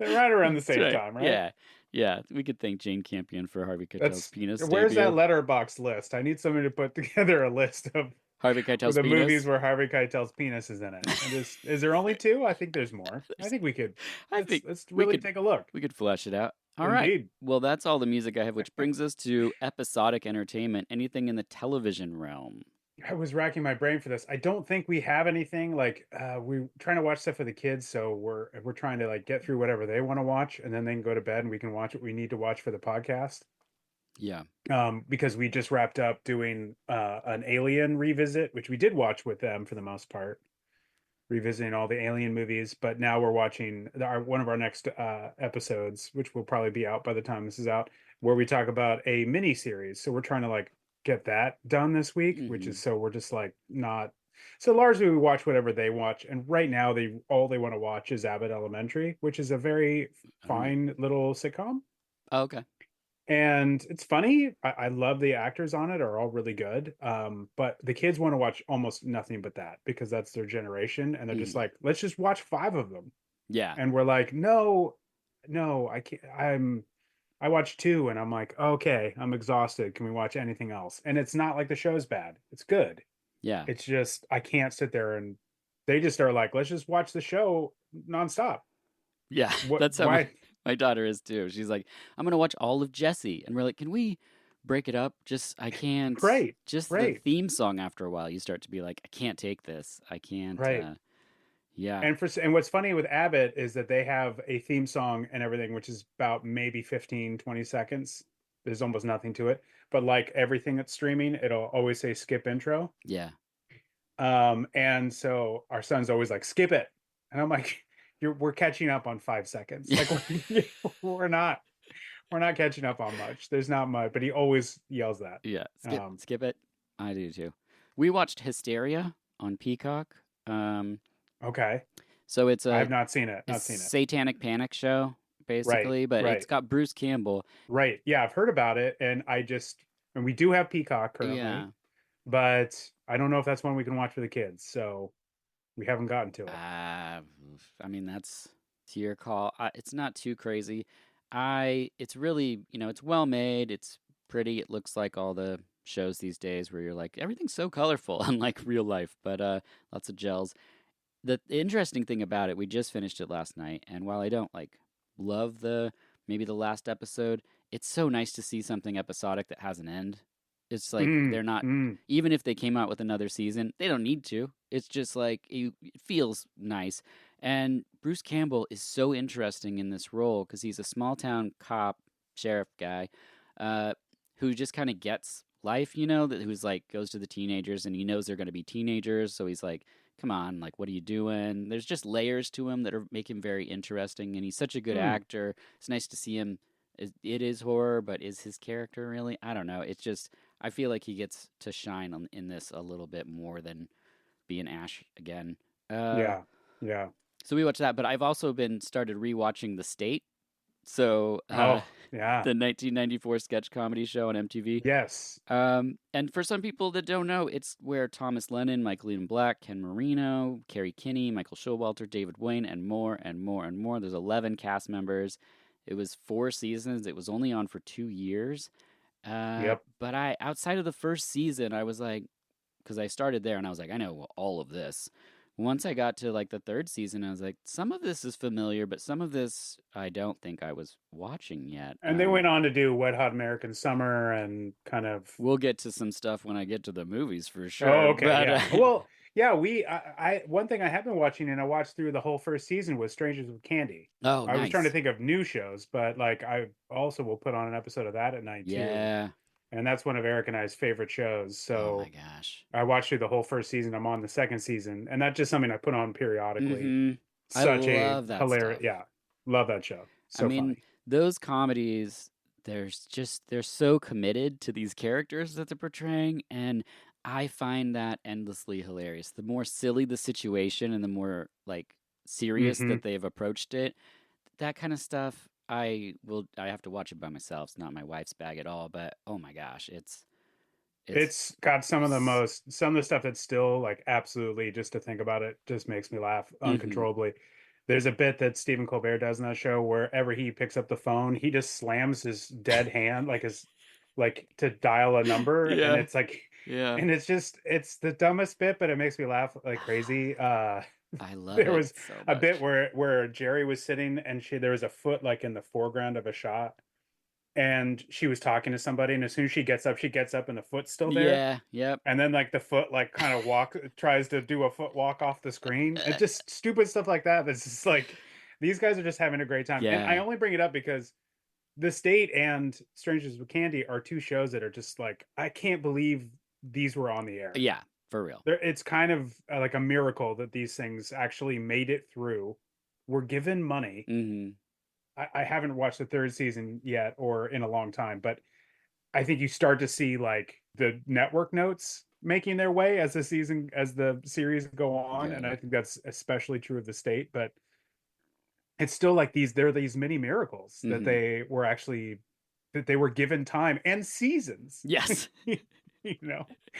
Right around the same time, right? Yeah. We could thank Jane Campion for Harvey Keitel's penis. Where's debut. that letterbox list? I need somebody to put together a list of Harvey Keitel's the penis? movies where Harvey Keitel's penis is in it. Is there only 2? I think there's more. I think we could. Let's really take a look. We could flesh it out. All Indeed. right. Well, that's all the music I have, which brings us to episodic entertainment. Anything in the television realm? I was racking my brain for this. I don't think we have anything like we're trying to watch stuff for the kids, so we're trying to like get through whatever they want to watch, and then they can go to bed and we can watch what we need to watch for the podcast. Yeah. Because we just wrapped up doing an Alien revisit, which we did watch with them for the most part, revisiting all the Alien movies. But now we're watching one of our next episodes, which will probably be out by the time this is out, where we talk about a mini series. So we're trying to like get that done this week, which is so we're just like not. So largely we watch whatever they watch, and right now all they want to watch is Abbott Elementary, which is a very fine little sitcom. Oh, okay. And it's funny. I love the actors on it are all really good. But the kids want to watch almost nothing but that because that's their generation. And they're just like, let's just watch 5 of them. Yeah. And we're like, no, I can't. I watched 2 and I'm like, okay, I'm exhausted. Can we watch anything else? And it's not like the show's bad. It's good. Yeah. It's just, I can't sit there and they just are like, let's just watch the show nonstop. Yeah. That's how my daughter is too. She's like, I'm going to watch all of Jessie. And we're like, can we break it up? I can't. Great. Just Great. the theme song after a while, you start to be like, I can't take this. I can't. Right. Yeah. And what's funny with Abbott is that they have a theme song and everything, which is about maybe 15, 20 seconds. There's almost nothing to it. But like everything that's streaming, it'll always say skip intro. Yeah. And so our son's always like, skip it. And I'm like, we're catching up on 5 seconds. Like we're not catching up on much. There's not much, but he always yells that. Yeah. Skip it. I do too. We watched Hysteria on Peacock. Okay. So it's I have not seen it. Satanic Panic show, basically, but it's got Bruce Campbell. Right. Yeah, I've heard about it, and we do have Peacock currently, but I don't know if that's one we can watch for the kids. So we haven't gotten to it. I mean, that's to your call. It's not too crazy. It's really, it's well made. It's pretty. It looks like all the shows these days where you're like, everything's so colorful, unlike real life, but lots of gels. The interesting thing about it, we just finished it last night, and while I don't love maybe the last episode, it's so nice to see something episodic that has an end. It's like they're not, even if they came out with another season, they don't need to. It's just like it feels nice. And Bruce Campbell is so interesting in this role because he's a small town cop, sheriff guy, uh, who just kind of gets life, who's like goes to the teenagers and he knows they're going to be teenagers. So he's like, come on, like, what are you doing? There's just layers to him that make him very interesting. And he's such a good actor. It's nice to see him. It is horror, but is his character really? I don't know. It's just, I feel like he gets to shine in this a little bit more than being Ash again. Yeah. Yeah. So we watched that, but I've also been started rewatching The State. So Oh, yeah. the 1994 sketch comedy show on MTV. Yes. And for some people that don't know, it's where Thomas Lennon, Michael Ian Black, Ken Marino, Carrie Kinney, Michael Showalter, David Wayne, and more and more and more. There's 11 cast members. It was 4 seasons. It was only on for 2 years. Yep. But outside of the first season, I was like, because I started there and I was like, I know all of this. Once I got to like the 3rd season, I was like, some of this is familiar, but some of this I don't think I was watching yet. And they went on to do Wet Hot American Summer and kind of. We'll get to some stuff when I get to the movies for sure. Oh, okay. But, Yeah. Well, yeah. I one thing I have been watching and I watched through the whole first season was Strangers with Candy. Oh, I was nice. trying to think of new shows, but like I also will put on an episode of that at night too. Yeah. And that's one of Eric and I's favorite shows. So Oh my gosh. I watched through the whole first season. I'm on the 2nd season, and that's just something I put on periodically. Mhm. I Such love a that hilarious, stuff. yeah, love that show. So funny. Those comedies, they're so committed to these characters that they're portraying, and I find that endlessly hilarious. The more silly the situation and the more like serious Mhm. that they've approached it, that kind of stuff, I have to watch it by myself. It's not my wife's bag at all, but oh my gosh, It's got some of the stuff that's still like absolutely, just to think about it just makes me laugh uncontrollably. There's a bit that Stephen Colbert does in that show wherever he picks up the phone, he just slams his dead hand like to dial a number. Yeah. And it's like, Yeah. and it's the dumbest bit, but it makes me laugh like crazy. I love There it was so a much. bit where Jerry was sitting and there was a foot like in the foreground of a shot, and she was talking to somebody, and as soon as she gets up and the foot's still there. Yeah, yep. And then like the foot like kind of tries to do a foot walk off the screen. It just stupid stuff like that. That's just like, these guys are just having a great time. Yeah. And I only bring it up because The State and Strangers with Candy are 2 shows that are just like, I can't believe these were on the air. Yeah, for real. It's kind of like a miracle that these things actually made it through. Were given money. Mm-hmm. I haven't watched the 3rd season yet or in a long time, but I think you start to see like the network notes making their way as the series go on. Yeah. And I think that's especially true of The State, but it's still like there are these mini miracles that they were given time and seasons. Yes.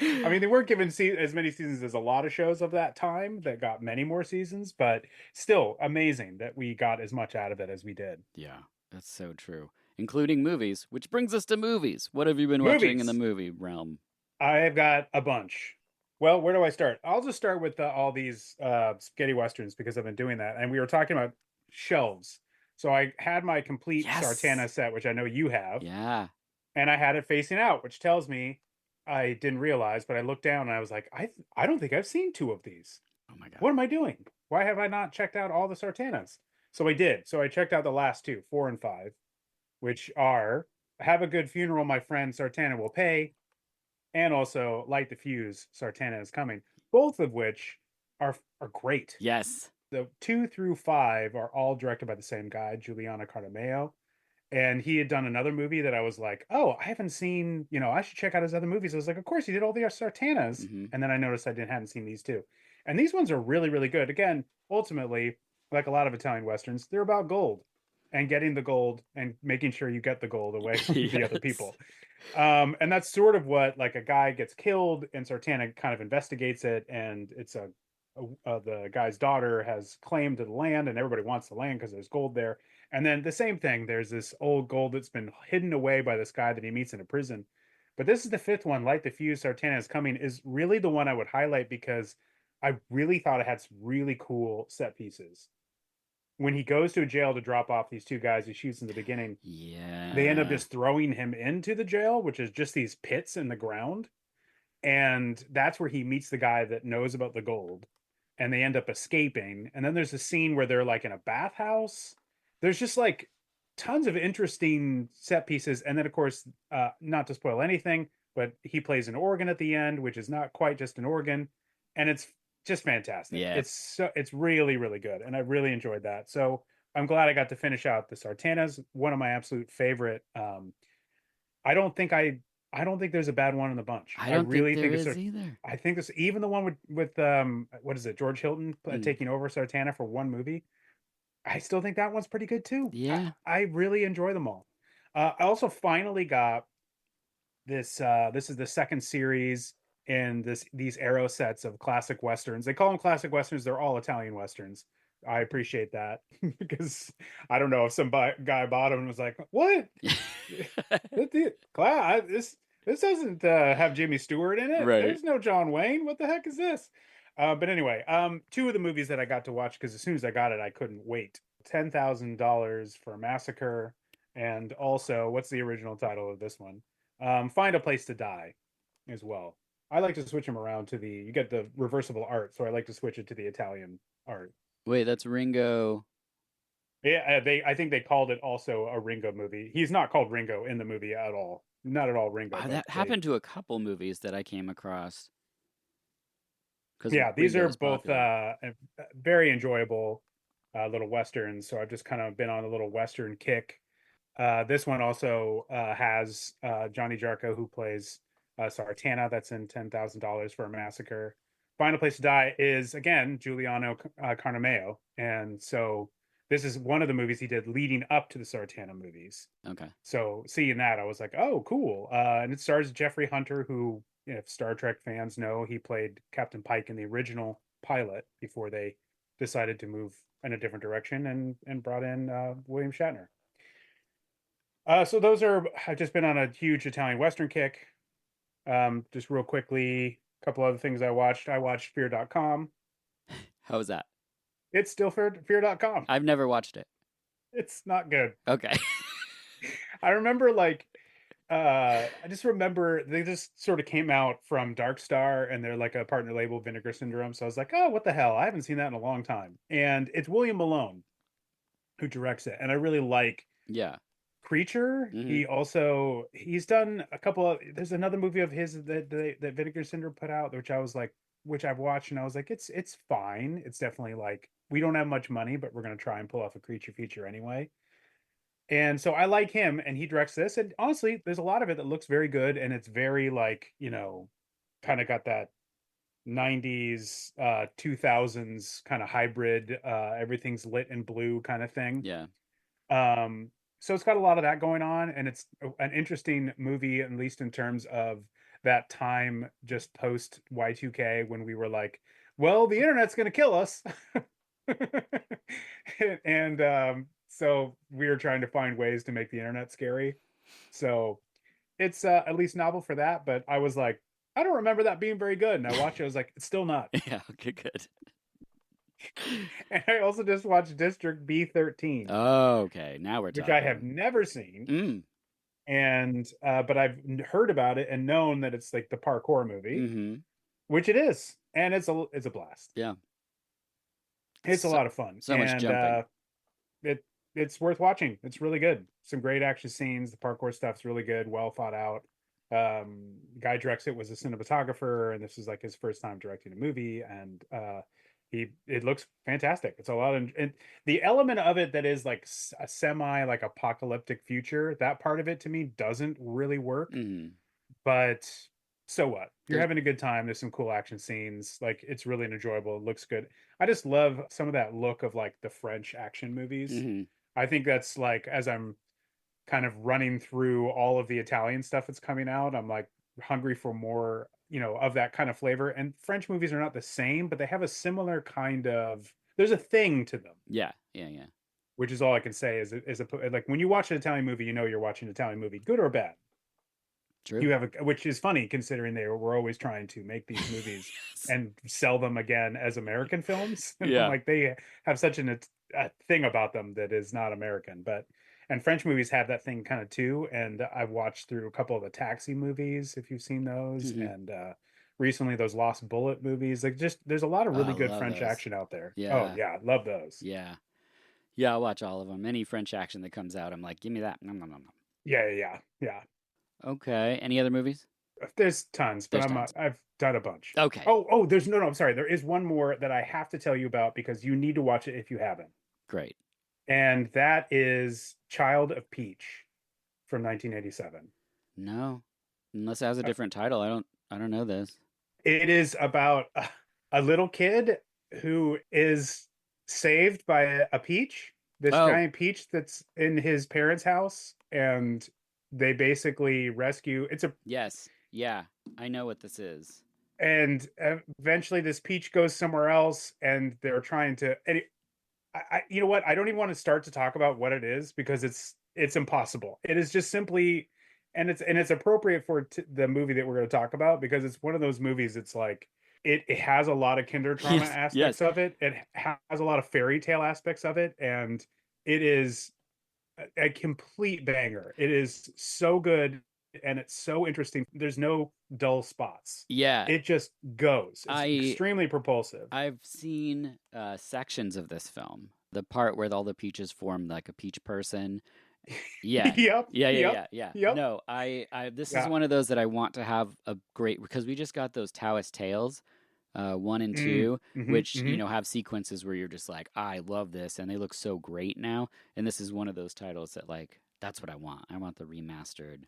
I mean, they weren't given as many seasons as a lot of shows of that time that got many more seasons, but still amazing that we got as much out of it as we did. Yeah, that's so true. Including movies, which brings us to movies. What have you been watching in the movie realm? I've got a bunch. Well, where do I start? I'll just start with all these spaghetti westerns because I've been doing that. And we were talking about shelves. So I had my complete Sartana set, which I know you have. Yeah. And I had it facing out, which tells me I didn't realize, but I looked down and I was like, I don't think I've seen 2 of these. Oh my God. What am I doing? Why have I not checked out all the Sartanas? So I did. So I checked out the last 2, 4 and 5, which are Have a Good Funeral, My Friend, Sartana Will Pay, and also Light the Fuse, Sartana Is Coming, both of which are great. Yes. The 2 through 5 are all directed by the same guy, Giuliano Cartameo. And he had done another movie that I was like, oh, I haven't seen, I should check out his other movies. I was like, of course, he did all the Sartanas. And then I noticed I hadn't seen these 2. And these ones are really, really good. Again, ultimately, like a lot of Italian Westerns, they're about gold and getting the gold and making sure you get the gold away from the other people. And that's sort of what, like, a guy gets killed and Sartana kind of investigates it. And it's the guy's daughter has claim to the land and everybody wants the land because there's gold there. And then the same thing, there's this old gold that's been hidden away by this guy that he meets in a prison. But this is the 5th one, Light the Fuse, Sartana Is Coming, is really the one I would highlight because I really thought it had some really cool set pieces. When he goes to a jail to drop off these 2 guys he shoots in the beginning, they end up just throwing him into the jail, which is just these pits in the ground. And that's where he meets the guy that knows about the gold. and they end up escaping. And then there's a scene where they're like in a bathhouse. There's just like tons of interesting set pieces. And then, of course, not to spoil anything, but he plays an organ at the end, which is not quite just an organ, and it's just fantastic. Yeah. It's really, really good, and I really enjoyed that. So I'm glad I got to finish out the Sartanas, one of my absolute favorite. I don't think I don't think there's a bad one in the bunch. I don't really think there it's is either. I think this, even the one with what is it, George Hilton taking over Sartana for one movie. I still think that one's pretty good too. Yeah. I really enjoy them all. I also finally got this. This is the second series in these Arrow sets of classic westerns. They call them classic westerns. They're all Italian westerns. I appreciate that because I don't know if some guy bought them and was like, "What? This doesn't have Jimmy Stewart in it. Right. There's no John Wayne. What the heck is this?" But anyway, two of the movies that I got to watch, because as soon as I got it, I couldn't wait. $10,000 for Massacre, and also, what's the original title of this one? Find a Place to Die, as well. I like to switch them around to you get the reversible art, so I like to switch it to the Italian art. Wait, that's Ringo. Yeah, I think they called it also a Ringo movie. He's not called Ringo in the movie at all. Not at all Ringo. That happened to a couple movies that I came across. Yeah, these are both very enjoyable little westerns. So I've just kind of been on a little western kick. This one also has Johnny Jarko, who plays Sartana. That's in $10,000 for a Massacre. Final Place to Die is, again, Giuliano Carnameo. And so this is one of the movies he did leading up to the Sartana movies. Okay. So seeing that, I was like, oh, cool. And it stars Jeffrey Hunter, who, if Star Trek fans know, he played Captain Pike in the original pilot before they decided to move in a different direction and brought in William Shatner. So those are, I've just been on a huge Italian Western kick. Just real quickly, a couple other things I watched. I watched Fear.com. How was that? It's still Fear.com. I've never watched it. It's not good. Okay. I remember I just remember they just sort of came out from Dark Star, and they're like a partner label, Vinegar Syndrome. So I was like, oh, what the hell? I haven't seen that in a long time. And it's William Malone who directs it. And I really like Creature. Mm-hmm. He's done a couple of, there's another movie of his that Vinegar Syndrome put out, which I've watched, and I was like, it's fine. It's definitely like, we don't have much money, but we're going to try and pull off a creature feature anyway. And so I like him, and he directs this. And honestly, there's a lot of it that looks very good. And it's very kind of got that 90s, 2000s kind of hybrid, everything's lit in blue kind of thing. Yeah. So it's got a lot of that going on. And it's an interesting movie, at least in terms of that time just post Y2K, when we were like, well, the internet's going to kill us. And so we were trying to find ways to make the internet scary. So it's at least novel for that. But I was like, I don't remember that being very good. And I watched it. I was like, it's still not. Yeah. Okay, good. And I also just watched District B13. Oh, okay. Now we're talking. Which I have never seen. And but I've heard about it and known that it's like the parkour movie, which it is. And it's a blast. Yeah. It's a lot of fun. So much jumping. It's worth watching. It's really good. Some great action scenes. The parkour stuff's really good. Well thought out. Guy directs it, was a cinematographer, and this is like his first time directing a movie. And it looks fantastic. It's a lot of, and the element of it that is like a semi like apocalyptic future, that part of it to me doesn't really work. But so what? You're having a good time. There's some cool action scenes. Like, it's really enjoyable. It looks good. I just love some of that look of like the French action movies. I think that's like, as I'm kind of running through all of the Italian stuff that's coming out, I'm like hungry for more, of that kind of flavor. And French movies are not the same, but they have a similar kind of, there's a thing to them. Yeah. Which is all I can say is like, when you watch an Italian movie, you're watching an Italian movie, good or bad. True. Which is funny considering we're always trying to make these movies and sell them again as American films. Yeah. Like, they have such a thing about them that is not American, and French movies have that thing kind of too. And I've watched through a couple of the Taxi movies, if you've seen those, and recently those Lost Bullet movies. Like, just there's a lot of Oh, really I good love French those. action out there. Oh Yeah. yeah, love those. Yeah. Yeah, I'll watch all of them. Any French action that comes out, I'm like, give me that. Nom, nom, nom, nom. Yeah. Okay. Any other movies? There's tons, but There's tons. I've done a bunch. Okay. Oh, there's no. I'm sorry. There is one more that I have to tell you about because you need to watch it if you haven't, Great. and that is Child of Peach from 1987. No. Unless it has a different title. I don't know this. It is about a little kid who is saved by a peach, this Oh. giant peach that's in his parents' house, and they basically rescue. Yes. Yeah. I know what this is. And eventually this peach goes somewhere else, and they're trying to. And you know what? I don't even want to start to talk about what it is because it's impossible. It is just simply, and it's appropriate for the movie that we're going to talk about because it's one of those movies. It's like it has a lot of kinder trauma Yes, aspects of it. It has a lot of fairy tale aspects of it, and it is a complete banger. It is so good and it's so interesting. There's no dull spots. Yeah. It just goes. It's extremely propulsive. I've seen sections of this film. The part where all the peaches form like a peach person. Yeah. Yep. Yeah. Yep. No, this is Yeah. one of those that I want to have a great, because we just got those Taoist Tales, 1 and 2, which, you know, have sequences where you're just like, I love this, and they look so great now. And this is one of those titles that, like, that's what I want. I want the remastered.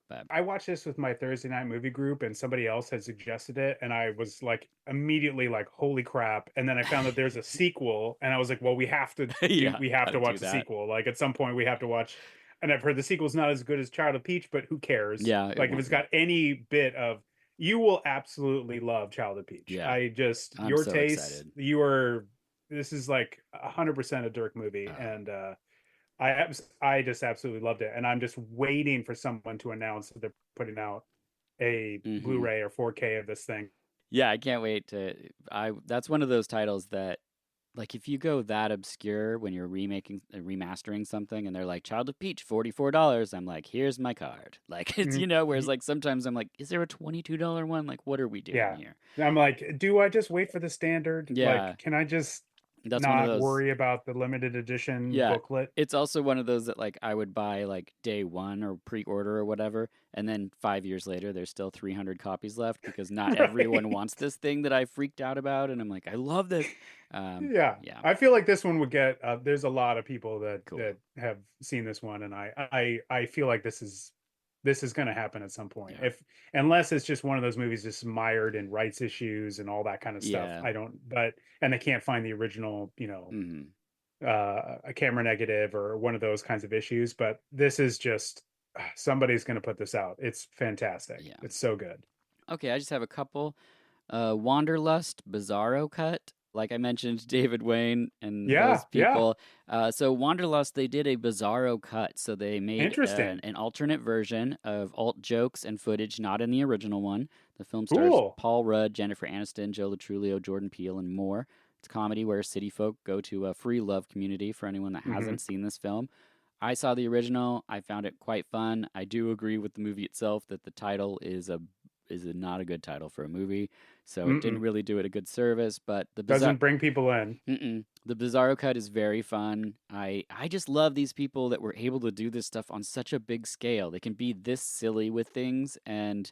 But I watched this with my Thursday night movie group, and somebody else had suggested it, and I was like immediately like, "Holy crap!" And then I found that there's a sequel, and I was like, "Well, we have to Yeah, we have gotta to watch do the that. sequel. Like at some point, we have to watch." And I've heard the sequel's not as good as Child of Peach, but who cares? Yeah, it like if won't it's be. got any bit of, you will absolutely love Child of Peach. Yeah. I just I'm your so taste. excited. This is like 100% a Dirk movie, Oh. and I just absolutely loved it, and I'm just waiting for someone to announce that they're putting out a Blu-ray or 4K of this thing. Yeah, I can't wait to. That's one of those titles that, like, if you go that obscure when you're remastering something, and they're like Child of Peach, $44, I'm like, here's my card. Like, it's whereas like sometimes I'm like, is there a $22 one? Like, what are we doing here? I'm like, do I just wait for the standard? Yeah. Like, can I just That's one of not those. worry about the limited edition Yeah. booklet? It's also one of those that like I would buy like day one or pre-order or whatever, and then 5 years later there's still 300 copies left because not Right. everyone wants this thing that I freaked out about, and I'm like, I love this. Yeah. Yeah. I feel like this one would get. There's a lot of people that Cool. that have seen this one, and I feel like this is going to happen at some point. Yeah. Unless it's just one of those movies just mired in rights issues and all that kind of stuff. Yeah. I don't. And they can't find the original, Mhm. a camera negative or one of those kinds of issues. But this is just somebody's going to put this out. It's fantastic. Yeah. It's so good. Okay, I just have a couple. Wanderlust Bizarro Cut. Like I mentioned, David Wayne and Yeah, those people. So Wanderlust, they did a Bizarro Cut. So they made Interesting. an alternate version of alt jokes and footage not in the original one. The film stars Cool. Paul Rudd, Jennifer Aniston, Joe Latrulio, Jordan Peele, and more. It's a comedy where city folk go to a free love community for anyone that hasn't seen this film. I saw the original. I found it quite fun. I do agree with the movie itself that the title is not a good title for a movie, so it didn't really do it a good service. But the Doesn't bring people in. the Bizarro Cut is very fun. I just love these people that were able to do this stuff on such a big scale. They can be this silly with things, and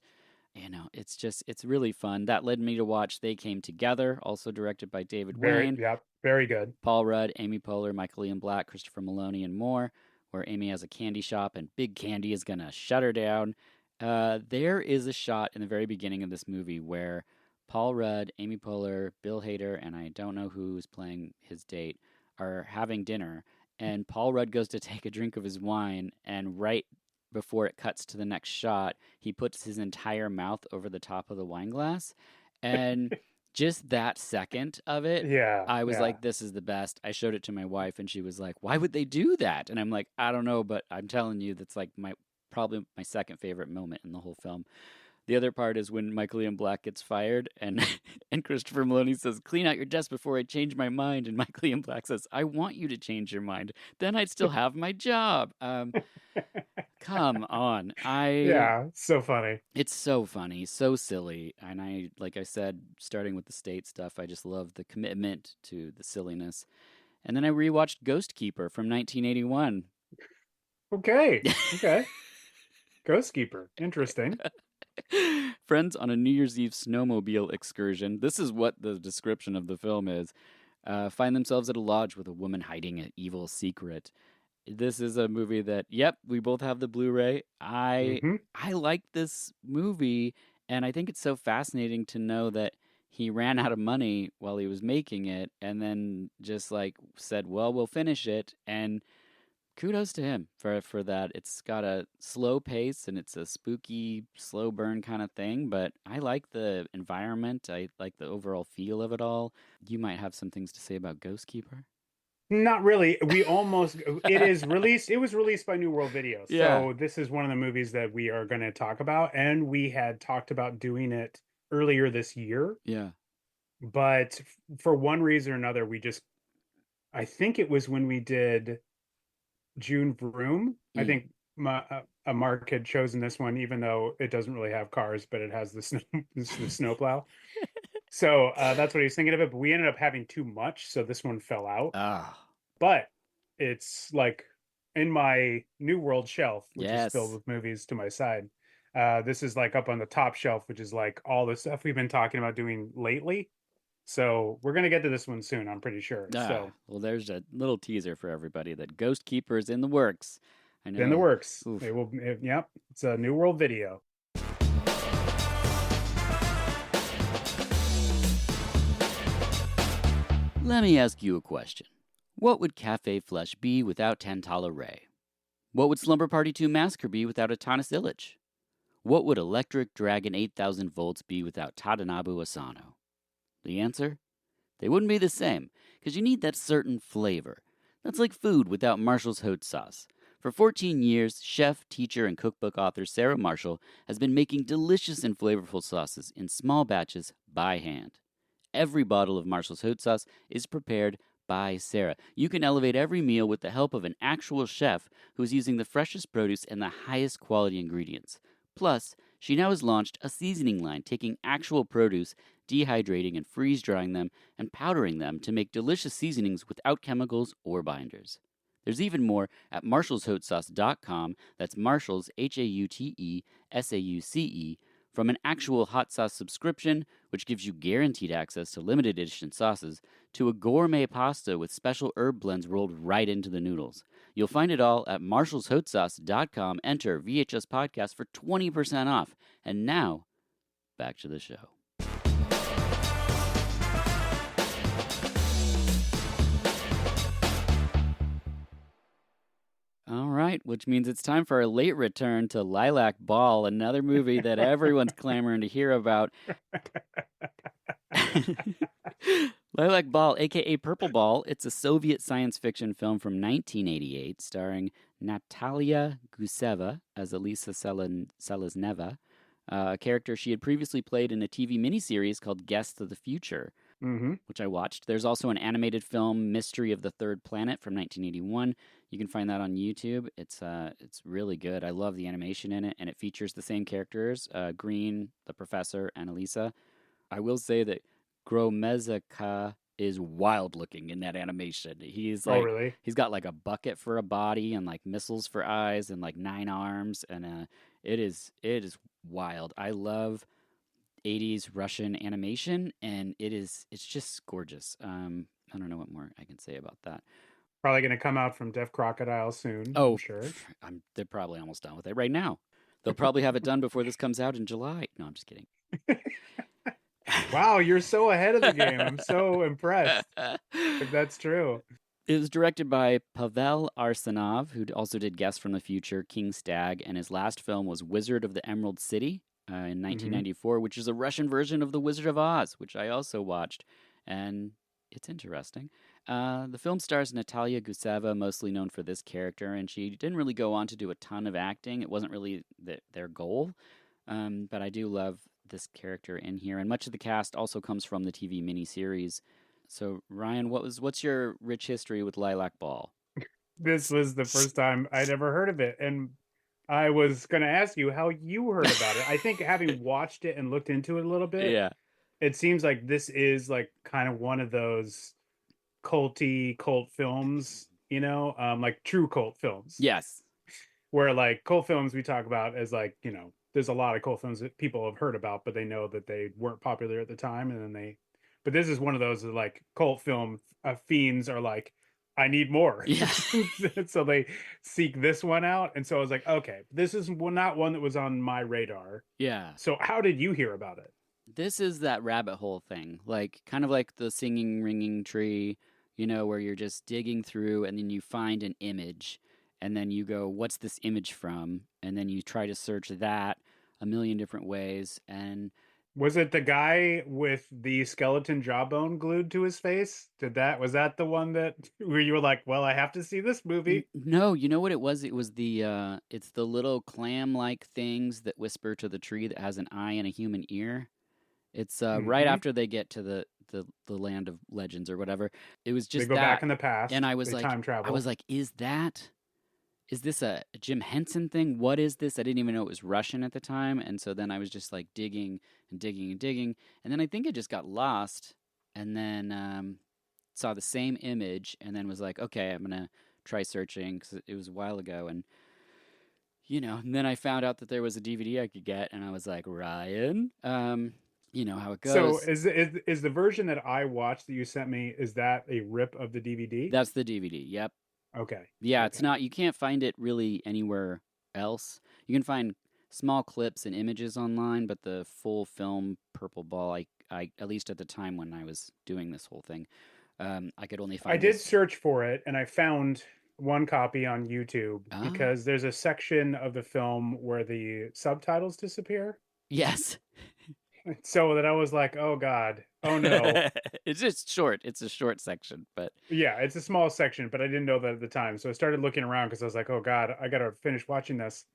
it's really fun. That led me to watch They Came Together, also directed by David Wayne. Very good. Paul Rudd, Amy Poehler, Michael Ian Black, Christopher Maloney, and more, where Amy has a candy shop and Big Candy is going to shut her down. There is a shot in the very beginning of this movie where Paul Rudd, Amy Poehler, Bill Hader, and I don't know who's playing his date, are having dinner, and Paul Rudd goes to take a drink of his wine, and right before it cuts to the next shot, he puts his entire mouth over the top of the wine glass, and just that second of it, I was like, this is the best. I showed it to my wife, and she was like, why would they do that? And I'm like, I don't know, but I'm telling you, that's like probably my second favorite moment in the whole film. The other part is when Michael Ian Black gets fired, and Christopher Maloney says, clean out your desk before I change my mind. And Michael Ian Black says, I want you to change your mind. Then I'd still have my job. Come on. Yeah, so funny. It's so funny, so silly. And I, like I said, starting with the state stuff, I just love the commitment to the silliness. And then I rewatched Ghost Keeper from 1981. Okay. Ghost Keeper. Interesting. Friends on a New Year's Eve snowmobile excursion. This is what the description of the film is. Find themselves at a lodge with a woman hiding an evil secret. This is a movie that, yep, we both have the Blu-ray. Hmm. I like this movie, and I think it's so fascinating to know that he ran out of money while he was making it, and then just like said, "Well, we'll finish it." And kudos to him for that. It's got a slow pace and it's a spooky, slow burn kind of thing, but I like the environment. I like the overall feel of it all. You might have some things to say about Ghost Keeper. Not really. It was released by New World Video. Yeah. So this is one of the movies that we are going to talk about. And we had talked about doing it earlier this year. Yeah. But for one reason or another, I think it was when we did June Vroom. I think Mark had chosen this one, even though it doesn't really have cars, but it has the snowplow. So that's what he was thinking of it. But we ended up having too much, so this one fell out. Ah. But it's like in my New World shelf, which is filled Yes. with movies to my side. This is like up on the top shelf, which is like all the stuff we've been talking about doing lately. So we're gonna get to this one soon, I'm pretty sure. So Well, there's a little teaser for everybody that Ghost Keeper is in the works. I know. in the works. Oof. Yep, it's a New World Video. Let me ask you a question. What would Cafe Flesh be without Tantala Ray? What would Slumber Party 2 Massacre be without Atanas Illich? What would Electric Dragon 8000 Volts be without Tadanobu Asano? The answer? They wouldn't be the same, because you need that certain flavor. That's like food without Marshall's hot sauce. For 14 years, chef, teacher, and cookbook author Sarah Marshall has been making delicious and flavorful sauces in small batches by hand. Every bottle of Marshall's hot sauce is prepared by Sarah. You can elevate every meal with the help of an actual chef who's using the freshest produce and the highest quality ingredients. Plus, she now has launched a seasoning line taking actual produce, dehydrating and freeze-drying them, and powdering them to make delicious seasonings without chemicals or binders. There's even more at marshallshotsauce.com. That's Marshall's, HAUTESAUCE, from an actual hot sauce subscription, which gives you guaranteed access to limited edition sauces, to a gourmet pasta with special herb blends rolled right into the noodles. You'll find it all at marshallshotsauce.com. Enter VHS Podcast for 20% off. And now, back to the show. All right, which means it's time for our late return to Lilac Ball, another movie that everyone's clamoring to hear about. Lilac Ball, aka Purple Ball, it's a Soviet science fiction film from 1988 starring Natalia Guseva as Elisa Selezneva, a character she had previously played in a TV miniseries called Guests of the Future, which I watched. There's also an animated film, Mystery of the Third Planet, from 1981. You can find that on YouTube. It's really good. I love the animation in it, and it features the same characters, Green, the professor, and Elisa. I will say that Gromezaka is wild looking in that animation. He's like, really? He's got like a bucket for a body and like missiles for eyes and like 9 arms, and it is wild. I love 80s Russian animation, and it's just gorgeous. I don't know what more I can say about that. Probably going to come out from Deaf Crocodile soon. Oh, I'm sure. They're probably almost done with it right now. They'll probably have it done before this comes out in July. No, I'm just kidding. Wow, you're so ahead of the game. I'm so impressed if that's true. It was directed by Pavel Arsenov, who also did Guest from the Future, King Stag, and his last film was Wizard of the Emerald City in 1994, which is a Russian version of The Wizard of Oz, which I also watched, and it's interesting. The film stars Natalia Guseva, mostly known for this character, and she didn't really go on to do a ton of acting. It wasn't really their goal, but I do love this character in here, and much of the cast also comes from the TV miniseries. So, Ryan, what's your rich history with Lilac Ball? This was the first time I'd ever heard of it, and I was going to ask you how you heard about it. I think having watched it and looked into it a little bit, Yeah. it seems like this is like kind of one of those culty cult films, like true cult films. Yes. Where like cult films we talk about as like, there's a lot of cult films that people have heard about, but they know that they weren't popular at the time. And then but this is one of those that like cult film fiends are like, I need more. Yeah. So they seek this one out. And so I was like, okay, this is not one that was on my radar. Yeah. So how did you hear about it? This is that rabbit hole thing, like kind of like the singing, ringing tree, where you're just digging through and then you find an image and then you go, what's this image from? And then you try to search that a million different ways. And Was it the guy with the skeleton jawbone glued to his face? Was that the one that where you were like, well, I have to see this movie? no, you know what it was? It was it's the little clam-like things that whisper to the tree that has an eye and a human ear. It's right Mhm. after they get to the land of legends or whatever. It was They just go that, back in the past. and I was They like, time travel. is this a Jim Henson thing? What is this? I didn't even know it was Russian at the time, and so then I was just like digging and digging and digging, and then I think it just got lost, and then saw the same image, and then was like, okay, I'm gonna try searching because it was a while ago, and and then I found out that there was a DVD I could get, and I was like, Ryan, you know how it So goes. is the version that I watched that you sent me, is that a rip of the DVD? That's the DVD. Yep. Okay. Yeah, it's Okay. not. You can't find it really anywhere else. You can find small clips and images online, but the full film Purple Ball, I at least at the time when I was doing this whole thing, I could only I find did this. search for it and I found one copy on YouTube Ah, because there's a section of the film where the subtitles disappear. yes. So that I was like, oh God, oh no. It's just short. It's a short section, but Yeah, it's a small section, but I didn't know that at the time. So I started looking around because I was like, oh God, I got to finish watching this.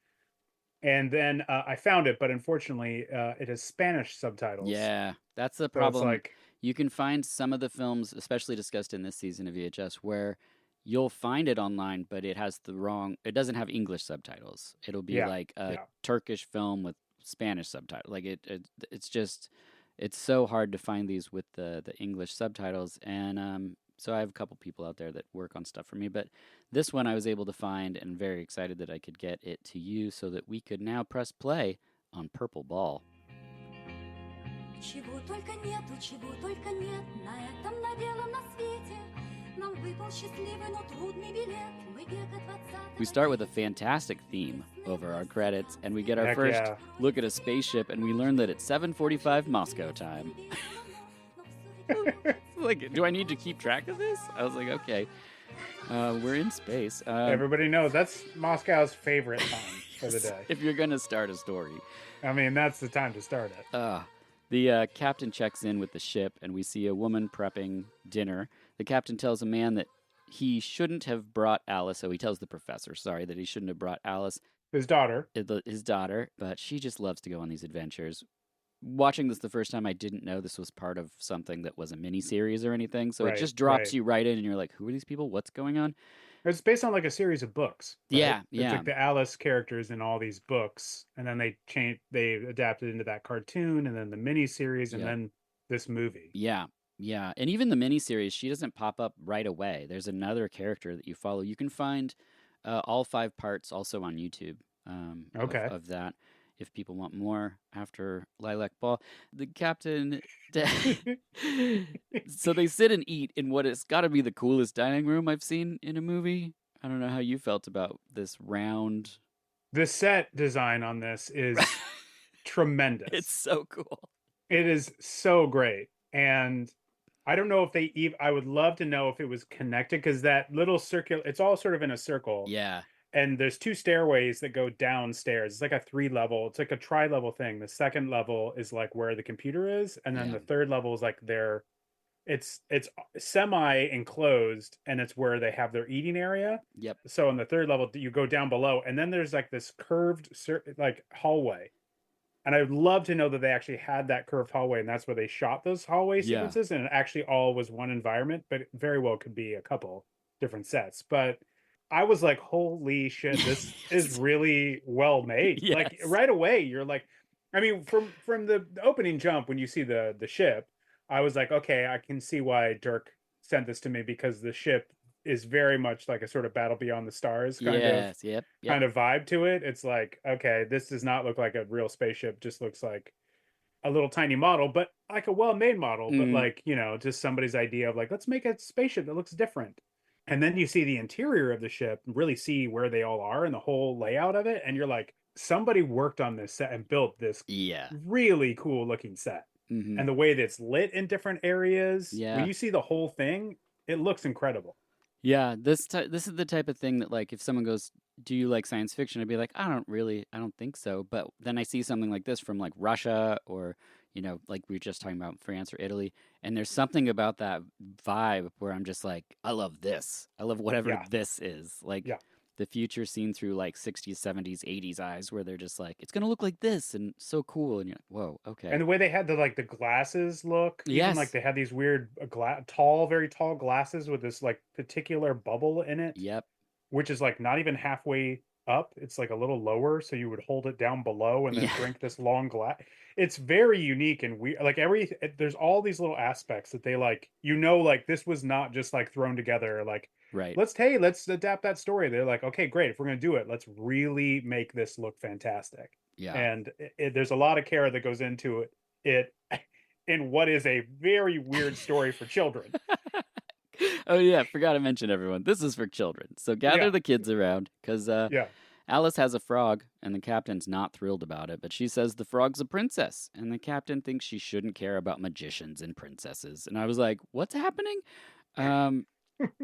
And then I found it, but unfortunately, it has Spanish subtitles. yeah, that's the So it's problem. like, You can find some of the films, especially discussed in this season of VHS, where you'll find it online, but it doesn't have English subtitles. It'll be yeah, like a yeah. Turkish film with Spanish subtitles. Like it's so hard to find these with the English subtitles. And so I have a couple people out there that work on stuff for me. But this one I was able to find and very excited that I could get it to you so that we could now press play on Purple Ball. Чего только нет на этом, на белом, на свете. Нам выпал счастливый, но трудный билет. Мы века 20. We start with a fantastic theme over our credits, and we get our Heck first yeah. look at a spaceship, and we learn that it's 7:45 Moscow time. Like, do I need to keep track of this? I was like, okay, we're in space. Everybody knows that's Moscow's favorite time for the day. If you're gonna start a story, I mean, that's the time to start it. the captain checks in with the ship, and we see a woman prepping dinner. The captain tells a man that he shouldn't have brought Alice. So he tells the professor, sorry, that he shouldn't have brought Alice, His daughter. his daughter, but she just loves to go on these adventures. Watching this the first time, I didn't know this was part of something that was a mini-series or anything, so it Right, just drops right. you right in, and you're like, who are these people? What's going on? It's based on like a series of books. Right? Yeah, It's yeah. like the Alice characters in all these books, and then they adapted into that cartoon, and then the mini series, and Yeah. then this movie. Yeah, yeah. And even the miniseries, she doesn't pop up right away. There's another character that you follow. You can find all 5 parts also on YouTube Okay. of that if people want more after Lilac Ball. The captain... So they sit and eat in what has got to be the coolest dining room I've seen in a movie. I don't know how you felt about this round... The set design on this is tremendous. It's so cool. It is so great. And I don't know if I would love to know if it was connected because that little circle, it's all sort of in a circle. Yeah. And there's 2 stairways that go downstairs. It's like a 3-level, it's like a tri-level thing. The second level is like where the computer is. And then Yeah. the third level is like it's semi-enclosed and it's where they have their eating area. Yep. So in the third level, you go down below and then there's like this curved like hallway. And I'd love to know that they actually had that curved hallway and that's where they shot those hallway Yeah. sequences. And it actually all was one environment, but it very well could be a couple different sets. But I was like, holy shit, this is really well made. Like Yes. right away, you're like, I mean, from the opening jump when you see the ship, I was like, okay, I can see why Dirk sent this to me, because the ship is very much like a sort of Battle Beyond the Stars Yes. Yep. kind of vibe to it. It's like, okay, this does not look like a real spaceship, just looks like a little tiny model, but like a well-made model, but Mhm. like, you know, just somebody's idea of like, let's make a spaceship that looks different. And then you see the interior of the ship, really see where they all are and the whole layout of it, and you're like, somebody worked on this set and built this Yeah. really cool looking set. Hmm. And the way that it's lit in different areas, when Yeah. you see the whole thing, it looks incredible. Yeah. This is the type of thing that, like, if someone goes, "Do you like science fiction?" I'd be like, I don't think so." But then I see something like this from like Russia, or like we were just talking about France or Italy, and there's something about that vibe where I'm just like, I love this. I love whatever Yeah. this is. Like Yeah. the future seen through like 60s, 70s, 80s eyes, where they're just like, it's gonna look like this and so cool, and you're like, whoa, okay. And the way they had the glasses look, even like Yes. they had these weird very tall glasses with this like particular bubble in it, Yep. which is like not even halfway up. It's like a little lower, so you would hold it down below and then Yeah. drink this long glass. It's very unique and weird. Like there's all these little aspects that they like, like this was not just like thrown together. Like, Right. let's adapt that story. They're like, okay, great. If we're gonna do it, let's really make this look fantastic. Yeah. And there's a lot of care that goes into it in what is a very weird story for children. Oh yeah, forgot to mention everyone. This is for children. So gather Yeah. the kids around, because Yeah. Alice has a frog, and the captain's not thrilled about it, but she says the frog's a princess, and the captain thinks she shouldn't care about magicians and princesses. And I was like, what's happening?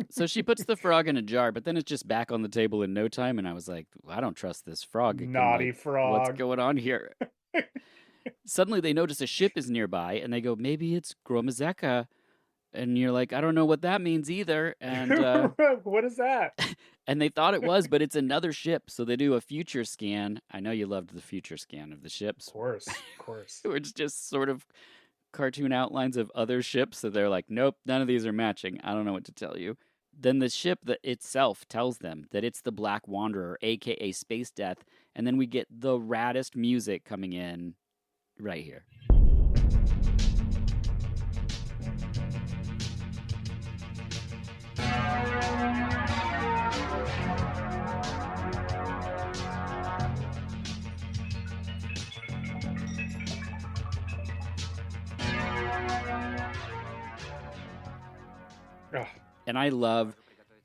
So she puts the frog in a jar, but then it's just back on the table in no time, and I was like, I don't trust this frog. It can, Naughty like, frog. what's going on here? Suddenly they notice a ship is nearby, and they go, maybe it's Gromazeka. And you're like, I don't know what that means either. And What is that? and they thought it was, but it's another ship. So they do a future scan. I know you loved the future scan of the ships. Of course. Where it's just sort of cartoon outlines of other ships. So they're like, nope, none of these are matching. I don't know what to tell you. Then the ship that itself tells them that it's the Black Wanderer, aka Space Death. And then we get the raddest music coming in right here. Ugh. And I love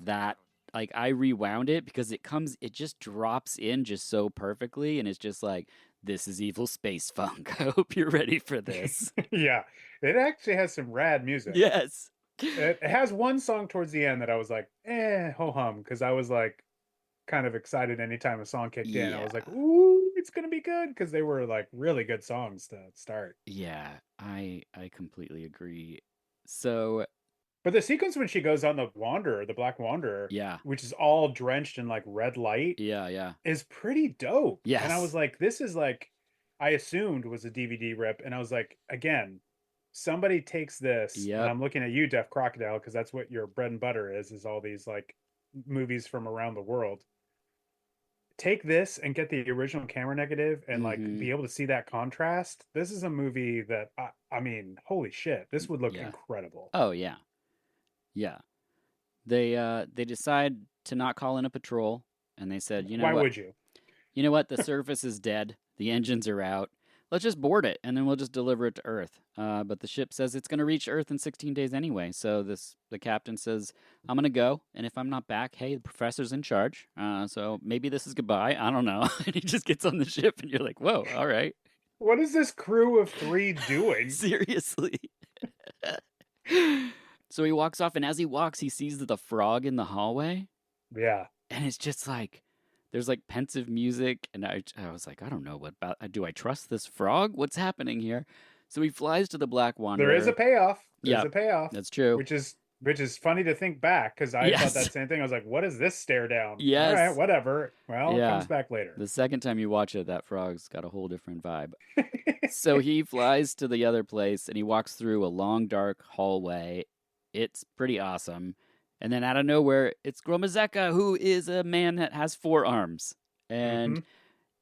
that. Like, I rewound it because it just drops in just so perfectly. And it's just like, this is evil space funk. I hope you're ready for this. Yeah. It actually has some rad music. Yes. It has one song towards the end that I was like, ho hum, because I was like kind of excited anytime a song kicked in. I was like, ooh, it's gonna be good, because they were like really good songs to start. Yeah, I completely agree. So But the sequence when she goes on the Black Wanderer, yeah, which is all drenched in like red light, yeah. is pretty dope. Yes. And I was like, this is like, I assumed was a DVD rip, and I was like, again, somebody takes this, and Yep. I'm looking at you, Deaf Crocodile, because that's what your bread and butter is all these like movies from around the world. Take this and get the original camera negative and like Mhm. be able to see that contrast. This is a movie that I mean, holy shit, this would look Yeah. incredible. Oh yeah. Yeah. They decide to not call in a patrol, and they said, you know Why what? would you? You know what? The surface is dead. The engines are out. Let's just board it, and then we'll just deliver it to Earth. But the ship says it's going to reach Earth in 16 days anyway. So the captain says, I'm going to go, and if I'm not back, hey, the professor's in charge. So maybe this is goodbye. I don't know. And he just gets on the ship, and you're like, whoa, all right. What is this crew of 3 doing? Seriously. So he walks off, and as he walks, he sees the frog in the hallway. Yeah. And it's just like, there's like pensive music, and I was like, I don't know do I trust this frog? What's happening here? So he flies to the Black Wanderer. There is a payoff. There's Yeah, a payoff. That's true. Which is funny to think back, because I Yes. thought that same thing. I was like, what is this stare down? Yes. All right, whatever. Well, Yeah. it comes back later. The second time you watch it, that frog's got a whole different vibe. So he flies to the other place, and he walks through a long, dark hallway. It's pretty awesome. And then out of nowhere, it's Gromazeka, who is a man that has 4 arms. And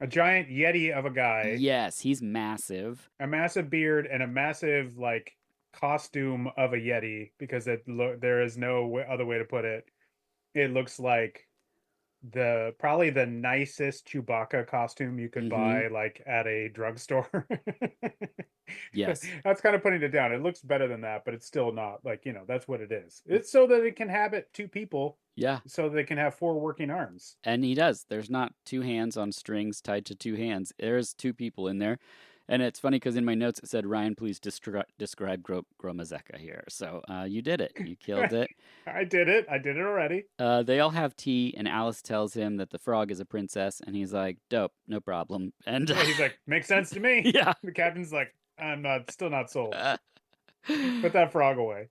a giant yeti of a guy, yes, he's massive. a massive beard, and a massive like costume of a yeti, because there is no other way to put it. It looks like probably the nicest Chewbacca costume you could buy like at a drugstore. Yes. That's kind of putting it down. It looks better than that, but it's still not like, that's what it is. It's so that it can habit 2 people. Yeah. So they can have 4 working arms. And he does. There's not 2 hands on strings tied to 2 hands. There's 2 people in there. And it's funny because in my notes it said, Ryan, please describe Gromazeka here. So you did it. You killed it. I did it. I did it already. They all have tea, and Alice tells him that the frog is a princess, and he's like, dope, no problem. And he's like, makes sense to me. Yeah. The captain's like, I'm still not sold. Put that frog away.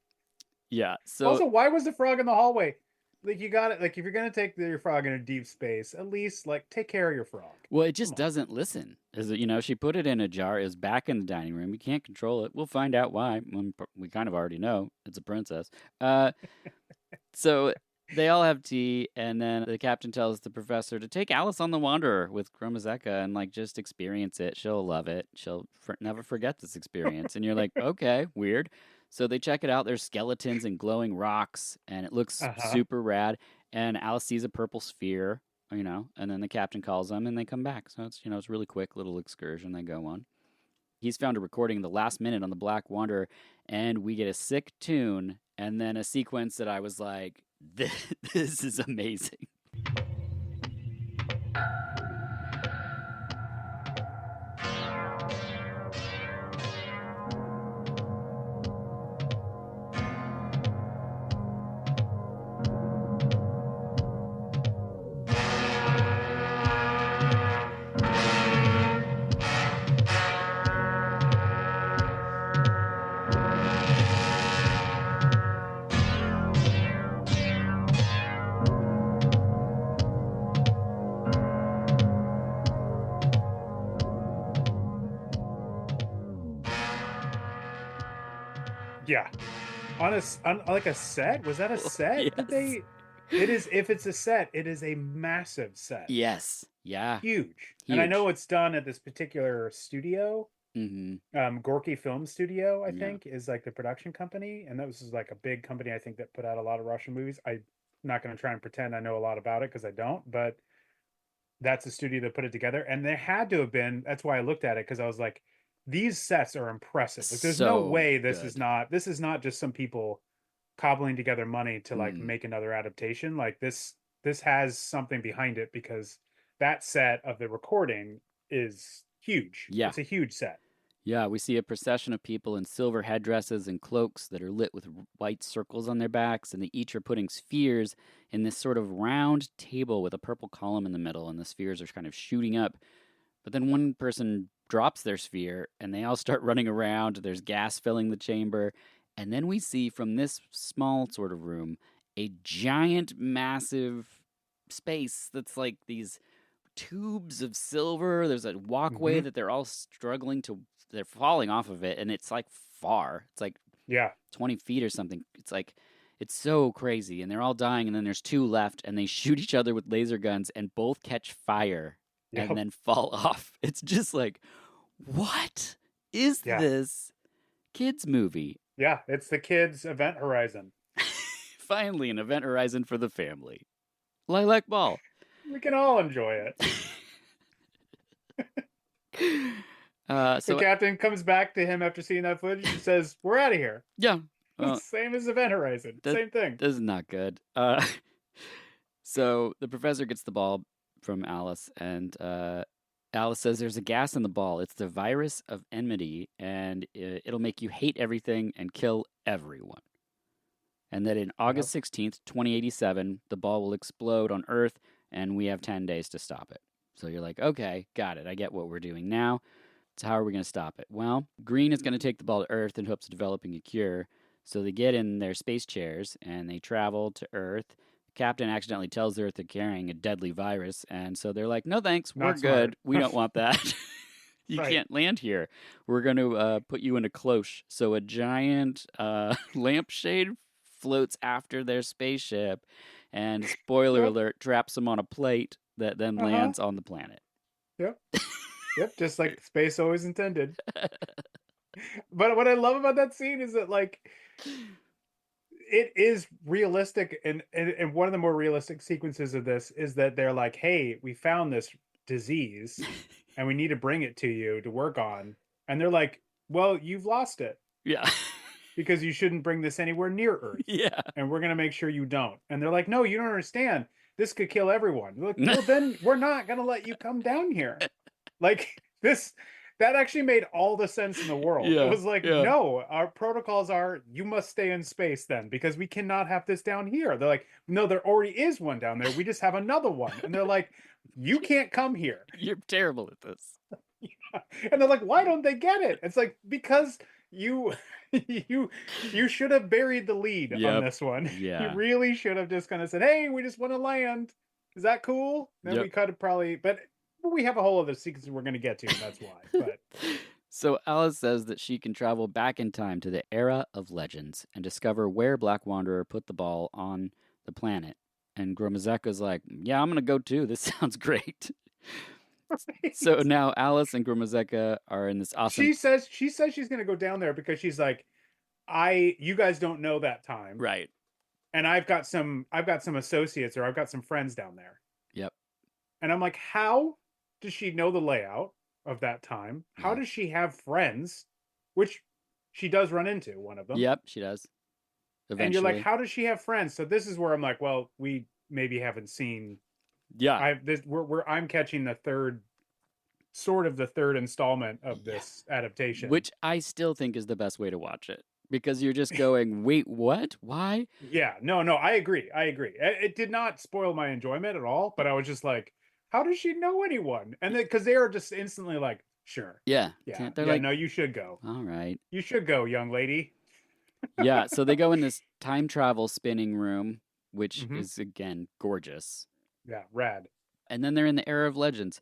Yeah. So also, why was the frog in the hallway? Like, you got it. Like, if you're gonna take your frog into deep space, at least like take care of your frog. Well, it just doesn't listen. Is it? She put it in a jar. It was back in the dining room. You can't control it. We'll find out why. We kind of already know. It's a princess. So they all have tea, and then the captain tells the professor to take Alice on the Wanderer with Gromazeka and like just experience it. She'll love it. She'll never forget this experience. And you're like, okay, weird. So they check it out. There's skeletons and glowing rocks, and it looks super rad. And Alice sees a purple sphere, and then the captain calls them, and they come back. So it's, it's a really quick little excursion they go on. He's found a recording the last minute on the Black Wanderer, and we get a sick tune, and then a sequence that I was like, this is amazing. Yeah. On like a set? Was that a set? Yes. It is, if it's a set, it is a massive set. Yes. Yeah. Huge. And I know it's done at this particular studio. Gorky Film Studio, I think, is like the production company. And that was like a big company, I think, that put out a lot of Russian movies. I'm not going to try and pretend I know a lot about it because I don't, but that's the studio that put it together. And there had to have been, that's why I looked at it, because I was like, these sets are impressive. Like, there's no way this is not just some people cobbling together money to like make another adaptation. Like this has something behind it, because that set of the recording is huge. Yeah. It's a huge set. Yeah, we see a procession of people in silver headdresses and cloaks that are lit with white circles on their backs, and they each are putting spheres in this sort of round table with a purple column in the middle, and the spheres are kind of shooting up. But then one person drops their sphere, and they all start running around. There's gas filling the chamber. And then we see from this small sort of room a giant, massive space that's like these tubes of silver. There's a walkway that they're all struggling to... They're falling off of it, and it's like far. It's like 20 feet or something. It's like... It's so crazy, and they're all dying, and then there's 2 left, and they shoot each other with laser guns, and both catch fire and then fall off. It's just like, what is this kids movie? Yeah, it's the kids' Event Horizon. Finally, an Event Horizon for the family. Lilac Ball. We can all enjoy it. So the captain comes back to him after seeing that footage and says, "We're out of here." Yeah. Same as Event Horizon. Same thing. This is not good. So the professor gets the ball from Alice, and Alice says there's a gas in the ball. It's the virus of enmity, and it'll make you hate everything and kill everyone. And that in August 16th, 2087, the ball will explode on Earth, and we have 10 days to stop it. So you're like, okay, got it. I get what we're doing now. So how are we going to stop it? Well, Green is going to take the ball to Earth in hopes of developing a cure. So they get in their space chairs, and they travel to Earth. Captain accidentally tells Earth they're carrying a deadly virus, and so they're like, no thanks, we're good. We don't want that. You can't land here. We're going to put you in a cloche. So a giant lampshade floats after their spaceship, and spoiler Yep. alert, traps them on a plate that then Uh-huh. lands on the planet. Yep. Yep, just like space always intended. But what I love about that scene is that like it is realistic, and one of the more realistic sequences of this is that they're like, hey, we found this disease and we need to bring it to you to work on. And they're like, well, you've lost it Yeah. because you shouldn't bring this anywhere near Earth. Yeah. And we're going to make sure you don't. And they're like, no, you don't understand. This could kill everyone. They're like, well, then we're not going to let you come down here. Like this, that actually made all the sense in the world. Yeah, It was like, yeah. no, our protocols are you must stay in space then because we cannot have this down here. They're like, no, there already is one down there. We just have another one. And they're like, you can't come here. You're terrible at this. And they're like, why don't they get it? It's like, because you you should have buried the lead Yep. on this one. Yeah. You really should have just kind of said, hey, we just want to land. Is that cool? Then Yep. we could have probably, but we have a whole other sequence we're going to get to, and that's why. But So Alice says that she can travel back in time to the era of legends and discover where Black Wanderer put the ball on the planet. And Gromazeka's like, yeah, I'm going to go too. This sounds great. So now Alice and Gromazeka are in this awesome... she says she's going to go down there because she's like, you guys don't know that time. Right. And I've got some associates or I've got some friends down there. Yep. And I'm like, how does she know the layout of that time? How does she have friends? Which she does run into one of them. Yep, she does. Eventually. And you're like, how does she have friends? So this is where I'm like, well, we maybe haven't seen. Yeah. I'm catching the third installment of this adaptation, Which I still think is the best way to watch it. Because you're just going, wait, what? Why? Yeah, no, I agree. It did not spoil my enjoyment at all, but I was just like, how does she know anyone? And because they are just instantly like, sure. Yeah. Yeah. They're like, no, you should go. all right. You should go, young lady. Yeah. So they go in this time travel spinning room, which Mhm. is, again, gorgeous. Yeah, rad. And then they're in the era of legends.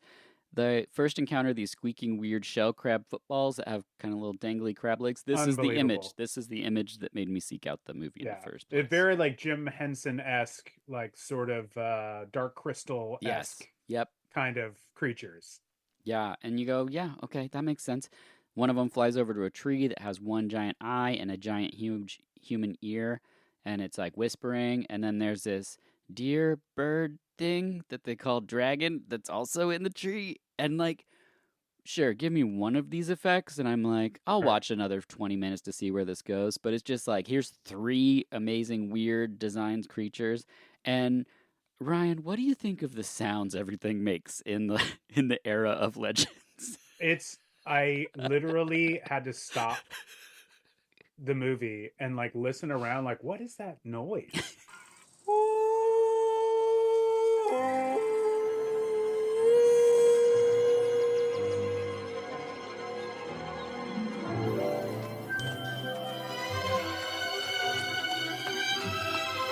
They first encounter these squeaking weird shell crab footballs that have kind of little dangly crab legs. This is the image. Unbelievable. This is the image that made me seek out the movie in the first place. It's very like Jim Henson-esque, like sort of Dark Crystal-esque Yes. Yep. kind of creatures. Yeah. And you go, yeah, okay, that makes sense. One of them flies over to a tree that has one giant eye and a giant huge human ear. And it's like whispering. And then there's this deer bird thing that they call dragon that's also in the tree. And like, sure, give me one of these effects and I'm like, I'll watch another 20 minutes to see where this goes. But it's just like, here's 3 amazing weird designs creatures. And Ryan, what do you think of the sounds everything makes in the era of legends? I literally had to stop the movie and like listen around like, what is that noise?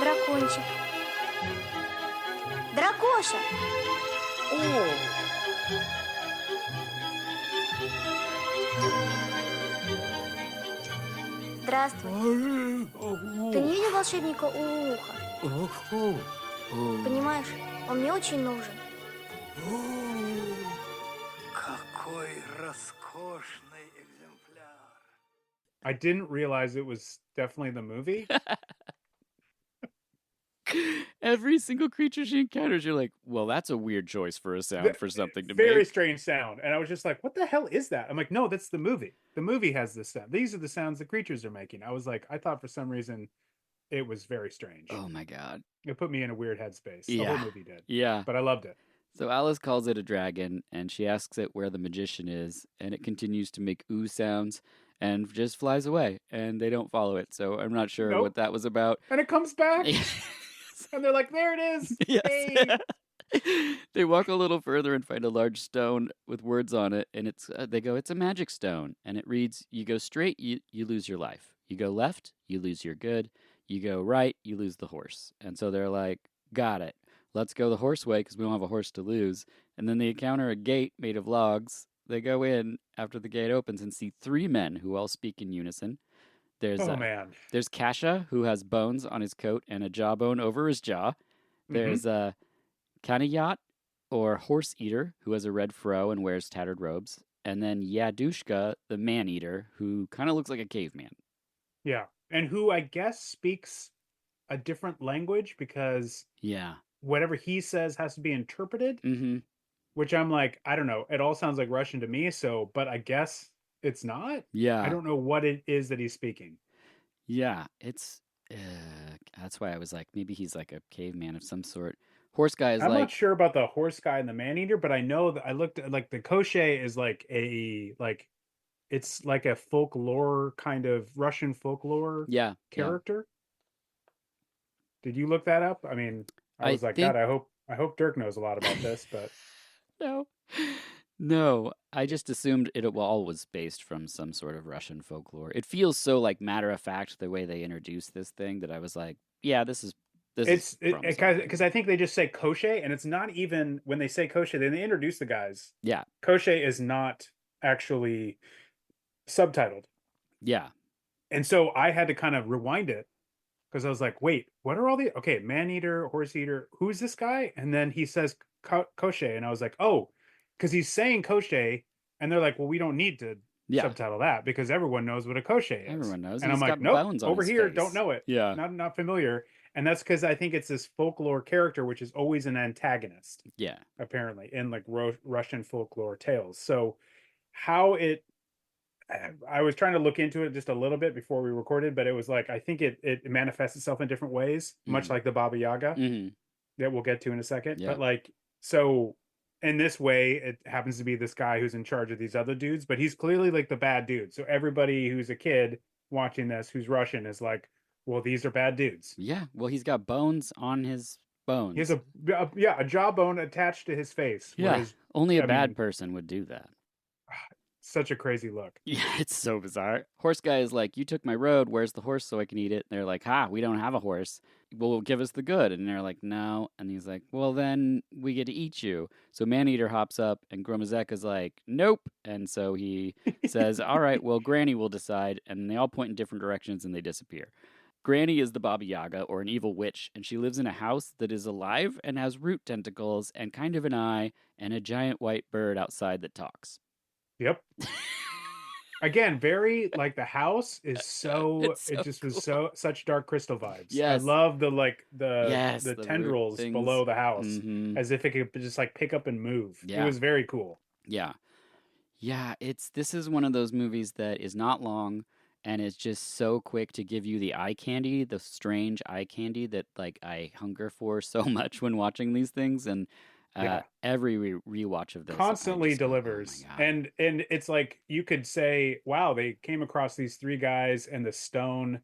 Дракончик. Дракоша. О. Здравствуй. Ты не видел волшебника Уха? Понимаешь, он мне очень нужен. Какой роскошный экземпляр. I didn't realize it was definitely the movie. Every single creature she encounters, you're like, well, that's a weird choice for a sound for something to Very make. strange sound. And I was just like, what the hell is that? I'm like, no, that's the movie. The movie has this sound. These are the sounds the creatures are making. I was like, I thought for some reason it was very strange. Oh my God. It put me in a weird headspace. The Yeah. whole movie did. Yeah. But I loved it. So Alice calls it a dragon, and she asks it where the magician is, and it continues to make ooh sounds and just flies away, and they don't follow it. So I'm not sure Nope. what that was about. And it comes back. And they're like, there it is. Yes. Hey. They walk a little further and find a large stone with words on it, and they go, it's a magic stone, and it reads, you go straight, you lose your life. You go left, you lose your good. You go right, you lose the horse. And so they're like, got it. Let's go the horse way because we don't have a horse to lose. And then they encounter a gate made of logs. They go in after the gate opens and see 3 men who all speak in unison. There's Oh man. there's Kasha, who has bones on his coat and a jawbone over his jaw. There's Kanayat, or Horse Eater, who has a red fro and wears tattered robes. And then Yadushka, the Man Eater, who kind of looks like a caveman. Yeah. And who I guess speaks a different language because Yeah. whatever he says has to be interpreted, Mm-hmm. which I'm like, I don't know. It all sounds like Russian to me. So, but I guess it's not. I Yeah. don't know what it is that he's speaking. Yeah. It's that's why I was like, maybe he's like a caveman of some sort. Horse guy is I'm not like, sure about the horse guy and the man eater, but I know that I looked at like the Koshe is like it's like a folklore kind of Russian folklore yeah. character. Did you look that up? I mean, I I was like, think- God, I hope Dirk knows a lot about this, but No. No, I just assumed it all was based from some sort of Russian folklore. It feels so like matter of fact the way they introduced this thing that I was like, yeah, this is it's from something. because I think they just say Koshe, and it's not even when they say Koshe, then they introduce the guys. Yeah. Koshe is not actually subtitled. Yeah. And so I had to kind of rewind it because I was like, wait, what are all the okay, man eater, horse eater, who's this guy? And then he says Koshe, and I was like, oh, because he's saying Koshe, and they're like, well, we don't need to Yeah. subtitle that because everyone knows what a Koshe is. Everyone knows. And He's I'm like, got nope, bones on over his here, face. don't know it. Yeah. Not familiar. And that's because I think it's this folklore character, which is always an antagonist, Yeah. apparently, in like Russian folklore tales. So how it I was trying to look into it just a little bit before we recorded, but it was like I think it manifests itself in different ways, much like the Baba Yaga Mm-hmm. that we'll get to in a second. Yeah. But like so in this way, it happens to be this guy who's in charge of these other dudes, but he's clearly like the bad dude. So everybody who's a kid watching this who's Russian is like, well, these are bad dudes. Yeah. Well, he's got bones on his bones. He has a jawbone attached to his face. Yeah. Whereas Only a I bad mean- person would do that. such a crazy look. Yeah, it's so bizarre. Horse guy is like, you took my road. Where's the horse so I can eat it? And they're like, ha, we don't have a horse. Well, give us the good. And they're like, no. And he's like, well, then we get to eat you. So Maneater hops up, and Gromazek is like, nope. And so he says, all right, well, Granny will decide. And they all point in different directions, and they disappear. Granny is the Baba Yaga, or an evil witch, and she lives in a house that is alive and has root tentacles and kind of an eye and a giant white bird outside that talks. Yep. Again, very like the house is so It's so it just was cool. such dark crystal vibes. Yes. I love the like the Yes, the root tendrils things. below the house Mhm. as if it could just like pick up and move. Yeah. It was very cool. Yeah. Yeah, this is one of those movies that is not long and is just so quick to give you the eye candy, the strange eye candy that like I hunger for so much when watching these things, and Yeah. every rewatch of this I Constantly just go, "Oh my delivers. God." And it's like you could say, wow, they came across these three guys and the stone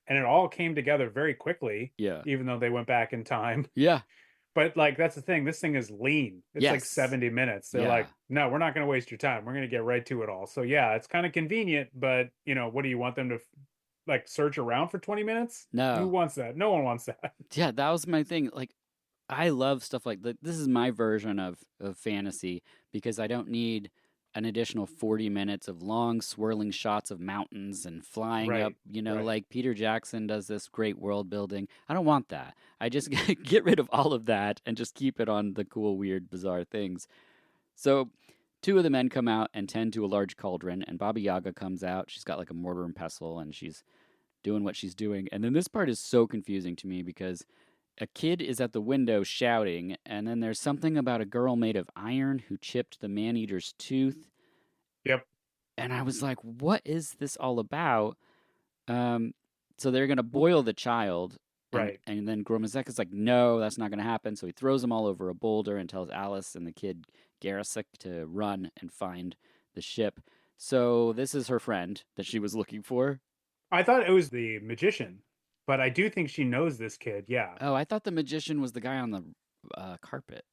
and it all came together very quickly, Yeah. even though they went back in time. Yeah. But like that's the thing. This thing is lean. It's like Yes. 70 minutes. They're Yeah. like, no, we're not going to waste your time. We're going to get right to it all. So yeah, it's kind of convenient. But you know, what do you want them to like search around for 20 minutes? Who No. wants that? No one wants that. Yeah, that was my thing. Like, I love stuff like that. This is my version of fantasy because I don't need an additional 40 minutes of long swirling shots of mountains and flying Right, up, right. like Peter Jackson does this great world building. I don't want that. I just get rid of all of that and just keep it on the cool, weird, bizarre things. So, two of the men come out and tend to a large cauldron, and Baba Yaga comes out. She's got like a mortar and pestle, and she's doing what she's doing. And then this part is so confusing to me because a kid is at the window shouting, and then there's something about a girl made of iron who chipped the man-eater's tooth. Yep. And I was like, what is this all about? So they're going to boil the child. Right. And then Gromazek is like, no, that's not going to happen. So he throws them all over a boulder and tells Alice and the kid Garasek to run and find the ship. So this is her friend that she was looking for. I thought it was the magician, but I do think she knows this kid. Yeah. Oh, I thought the magician was the guy on the carpet.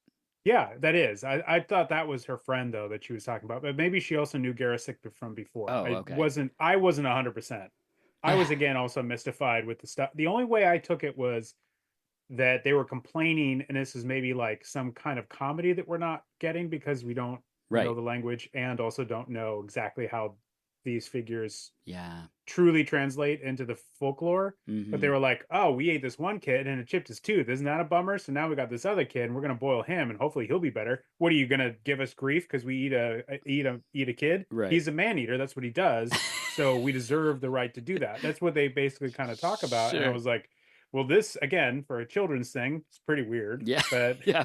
Yeah, that is. I thought that was her friend though that she was talking about, but maybe she also knew Garasek from before. Oh, okay. I wasn't 100%. I was again also mystified with the stuff. The only way I took it was that they were complaining, and this is maybe like some kind of comedy that we're not getting because we don't Right. know the language and also don't know exactly how these figures Yeah. truly translate into the folklore. But they Mhm. were like, oh, we ate this one kid and it chipped his tooth. Isn't that a bummer? So now we got this other kid and we're gonna boil him and hopefully he'll be better. What are you gonna give us grief because we eat a kid? Right. He's a man eater. That's what he does. So we deserve the right to do that. That's what they basically kind of talk about. And I Sure. was like, well, this again for a children's thing, it's pretty weird. Yeah. But Yeah.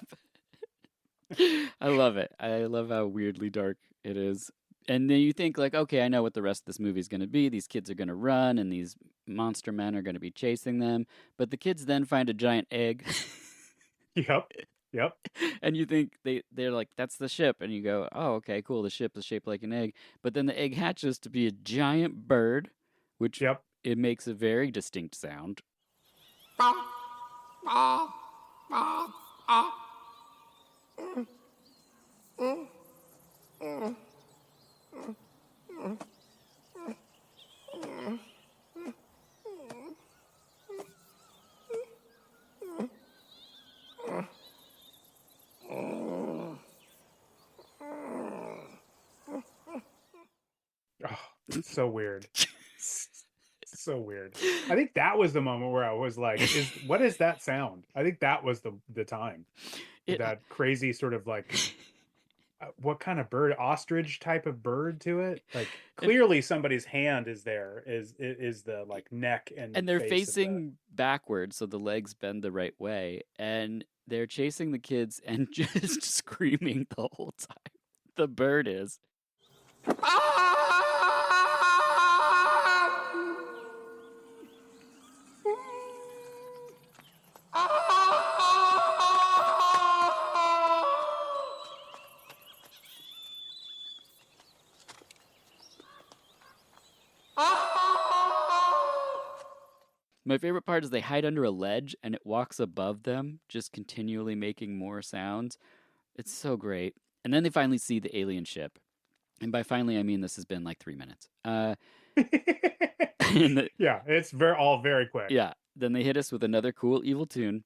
I love it. I love how weirdly dark it is. And then you think like, okay, I know what the rest of this movie is going to be. These kids are going to run and these monster men are going to be chasing them. But the kids then find a giant egg. yep. And you think they're like, that's the ship. And you go, oh, okay, cool. The ship is shaped like an egg. But then the egg hatches to be a giant bird, which Yep. it makes a very distinct sound. Oh, it's so weird. So weird. I think that was the moment where I was like, what is that sound? I think that was the time. It- That crazy sort of like what kind of bird? Ostrich type of bird to it? Like clearly somebody's hand is there, is the like neck and And they're face of facing backwards, so the legs bend the right way. And they're chasing the kids and just screaming the whole time. The bird is. My favorite part is they hide under a ledge and it walks above them, just continually making more sounds. It's so great. And then they finally see the alien ship. And by finally, I mean this has been like 3 minutes. the... And yeah, it's all very quick. yeah, then they hit us with another cool evil tune.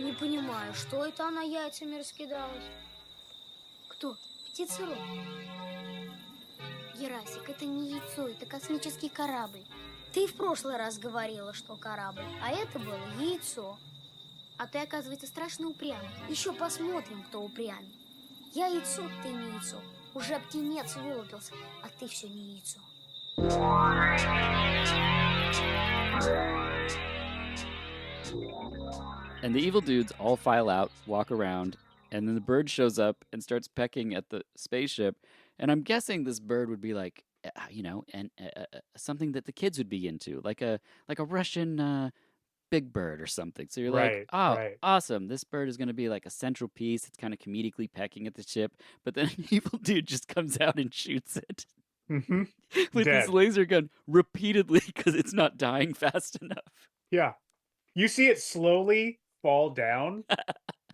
Не понимаю, что это она яйцами раскидалась? Кто? Птицерог? Герасик, это не яйцо, это космический корабль. Ты в прошлый раз говорила, что корабль, а это было яйцо. А ты, оказывается, страшно упрямый. Еще посмотрим, кто упрямый. Я яйцо, ты не яйцо. Уже птенец вылупился, а ты все не яйцо. And the evil dudes all file out, walk around, and then the bird shows up and starts pecking at the spaceship. And I'm guessing this bird would be like, something that the kids would be into, like a Russian big bird or something. So you're Right, like, oh, right. awesome! This bird is going to be like a central piece. It's kind of comedically pecking at the ship, but then an evil dude just comes out and shoots it Mm-hmm. with Dead. his laser gun repeatedly because it's not dying fast enough. Yeah. You see it slowly fall down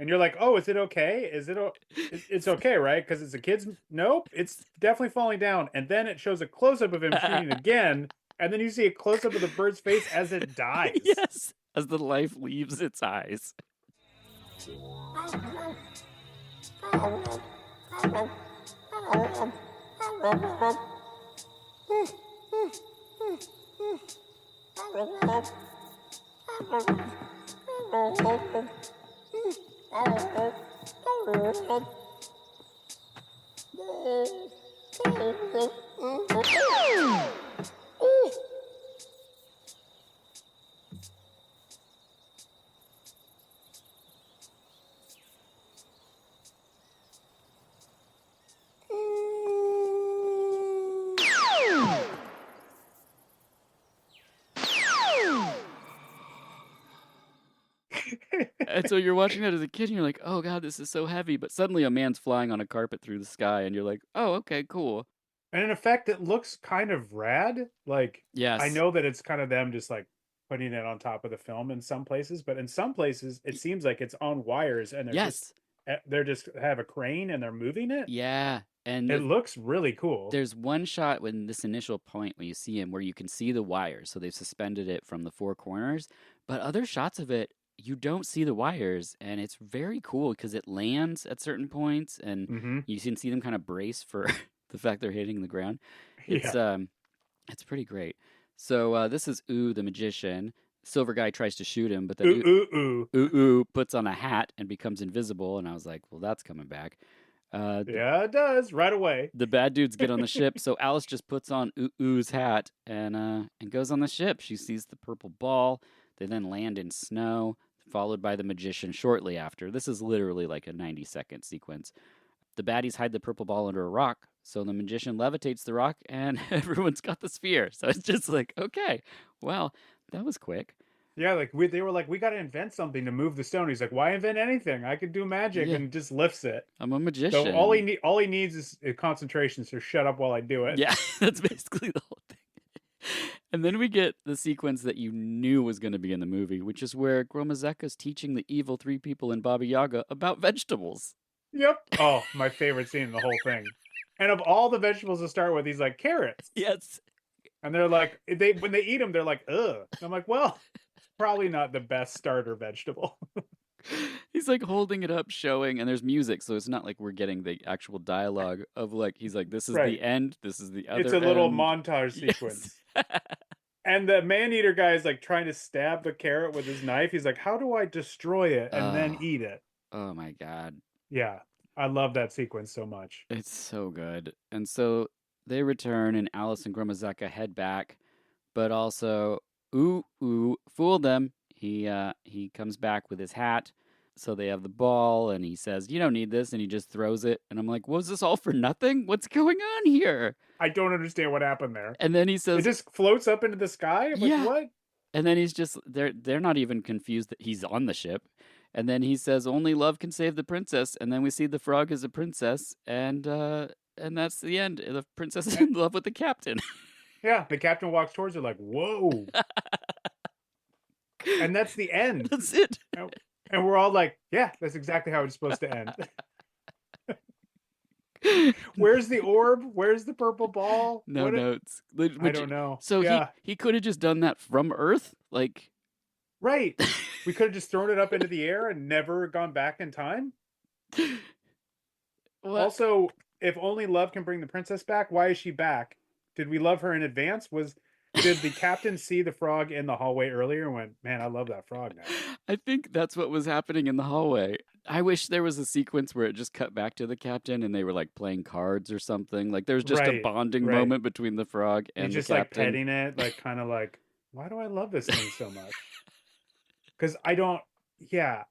and you're like, oh, is it okay? It's okay, right? Because it's a kid's. Nope, it's definitely falling down. And then it shows a close-up of him shooting again. And then you see a close-up of the bird's face as it dies. Yes, as the life leaves its eyes. And so you're watching that as a kid and you're like, oh god, this is so heavy. But suddenly a man's flying on a carpet through the sky and you're like, oh, okay, cool. And in effect, it looks kind of rad. Like, Yes. I know that it's kind of them just like putting it on top of the film in some places, but in some places, it seems like it's on wires and they're Yes. just they're just have a crane and they're moving it. Yeah, and It looks really cool. there's one shot when this initial point when you see him where you can see the wires, so they've suspended it from the four corners. But other shots of it, you don't see the wires, and it's very cool because it lands at certain points, and Mm-hmm. you can see them kind of brace for the fact they're hitting the ground. It's Yeah. it's pretty great. So this is Ooh the magician. Silver guy tries to shoot him, but then Ooh. puts on a hat and becomes invisible, and I was like, well, that's coming back. The Yeah, it does right away. the bad dudes get on the ship, so Alice just puts on Oo's hat and goes on the ship. She sees the purple ball. They then land in snow, followed by the magician shortly after. This is literally like a 90-second sequence. The baddies hide the purple ball under a rock, so the magician levitates the rock, and everyone's got the sphere. So it's just like, okay, well, that was quick. Yeah, like they were like, we got to invent something to move the stone. He's like, why invent anything? I could do magic, Yeah. and just lifts it. I'm a magician. So all he needs is concentration. So shut up while I do it. Yeah, that's basically the whole thing. And then we get the sequence that you knew was going to be in the movie, which is where Gromazeka's teaching the evil three people in Baba Yaga about vegetables. Yep. Oh, my favorite scene in the whole thing. And of all the vegetables to start with, he's like carrots. Yes. And they're like, when they eat them, they're like, ugh. I'm like, well, probably not the best starter vegetable. He's like holding it up, showing, and there's music, so it's not like we're getting the actual dialogue of like, he's like, this is Right. the end, this is the other It's a little end. montage Yes. sequence. And the man-eater guy is like trying to stab the carrot with his knife. He's like, how do I destroy it and then eat it? Oh my God. Yeah. I love that sequence so much. It's so good. And so they return, and Alice and Gromazeka head back, but also, Ooh, fooled them. He comes back with his hat. So they have the ball, and he says, you don't need this, and he just throws it. And I'm like, was this all for nothing? What's going on here? I don't understand what happened there. And then he It says, just floats up into the sky? I'm Yeah. like, what? and then he's just, they're not even confused that he's on the ship. And then he says, only love can save the princess. And then we see the frog is a princess, and that's the end. The princess is in love with the captain. Yeah, the captain walks towards her like, whoa. And that's the end. That's it. And we're all like, yeah, that's exactly how it's supposed to end. Where's the orb? Where's the purple ball? No What notes. I don't know. So yeah, he could have just done that from Earth, like. right. We could have just thrown it up into the air and never gone back in time. What? Also, if only love can bring the princess back, why is she back? Did we love her in advance? Did the captain see the frog in the hallway earlier and went, man, I love that frog now? I think that's what was happening in the hallway. I wish there was a sequence where it just cut back to the captain and they were like playing cards or something. Like there's just a Right, bonding right. moment between the frog And and just the like captain. petting it, like kind of like, why do I love this thing so much? Because I don't, yeah,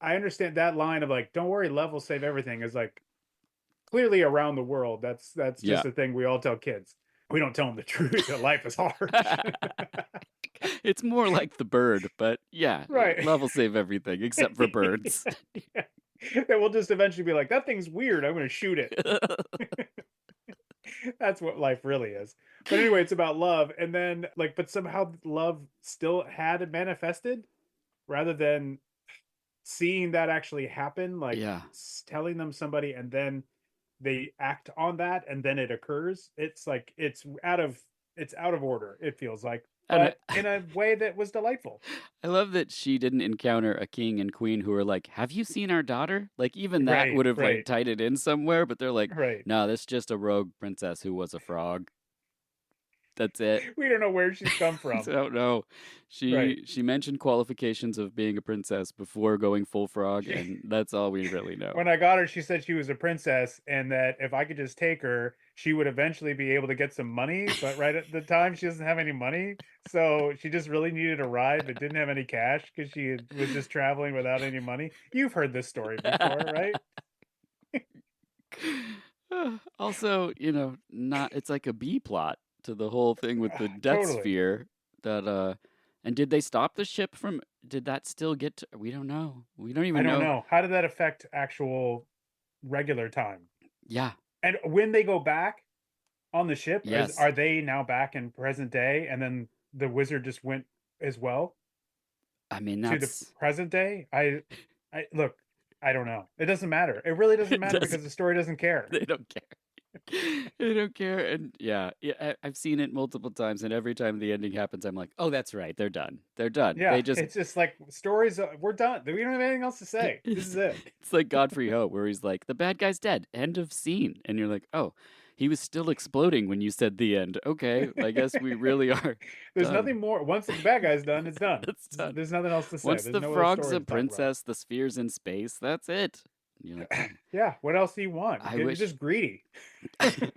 I understand that line of like, don't worry, love will save everything is like clearly around the world. That's just Yeah. a thing we all tell kids. We don't tell them the truth that life is hard. It's more like the bird, but yeah, Right. love will save everything except for birds. Yeah. That will just eventually be like, that thing's weird. I'm going to shoot it. That's what life really is. But anyway, it's about love. And then like, but somehow love still had manifested rather than seeing that actually happen, like Yeah. telling them somebody and then they act on that and then it occurs. It's like, it's out of order. It feels like, And but in a way that was delightful. I love that she didn't encounter a king and queen who were like, have you seen our daughter? Like even that Right, would have like right. tied it in somewhere, but they're like, Right. no, this is just a rogue princess who was a frog. That's it. We don't know where she's come from. I don't know. Right. She mentioned qualifications of being a princess before going full frog, and that's all we really know. When I got her, she said she was a princess and that if I could just take her, she would eventually be able to get some money. But right at the time, she doesn't have any money. So she just really needed a ride but didn't have any cash because was just traveling without any money. You've heard this story before, right? Also, it's like a B plot to the whole thing with the death Totally. sphere. And did they stop the ship from? Did that still get to? We don't know. We don't I even don't know. How did that affect actual regular time? Yeah. And when they go back on the ship, Yes. are they now back in present day? And then the wizard just went as well I mean, to the that's present day? I look, I don't know. It doesn't matter. It really doesn't It matter doesn't- because the story doesn't care. They don't care. They don't care. And yeah, I've seen it multiple times, and every time the ending happens, I'm like, oh, that's right. They're done. They're done. Yeah, They just it's just like stories. We're done. We don't have anything else to say. This is it. It's like Godfrey Ho, where he's like, the bad guy's dead. End of scene. And you're like, oh, he was still exploding when you said the end. Okay, I guess we really are. There's done. nothing more. Once the bad guy's done, it's done. It's done. There's nothing else to say. Once There's the no other frog's story a to talk about. princess, the sphere's in space. That's it. And you're like, oh. Yeah. What else do you want? I You're wish- just greedy.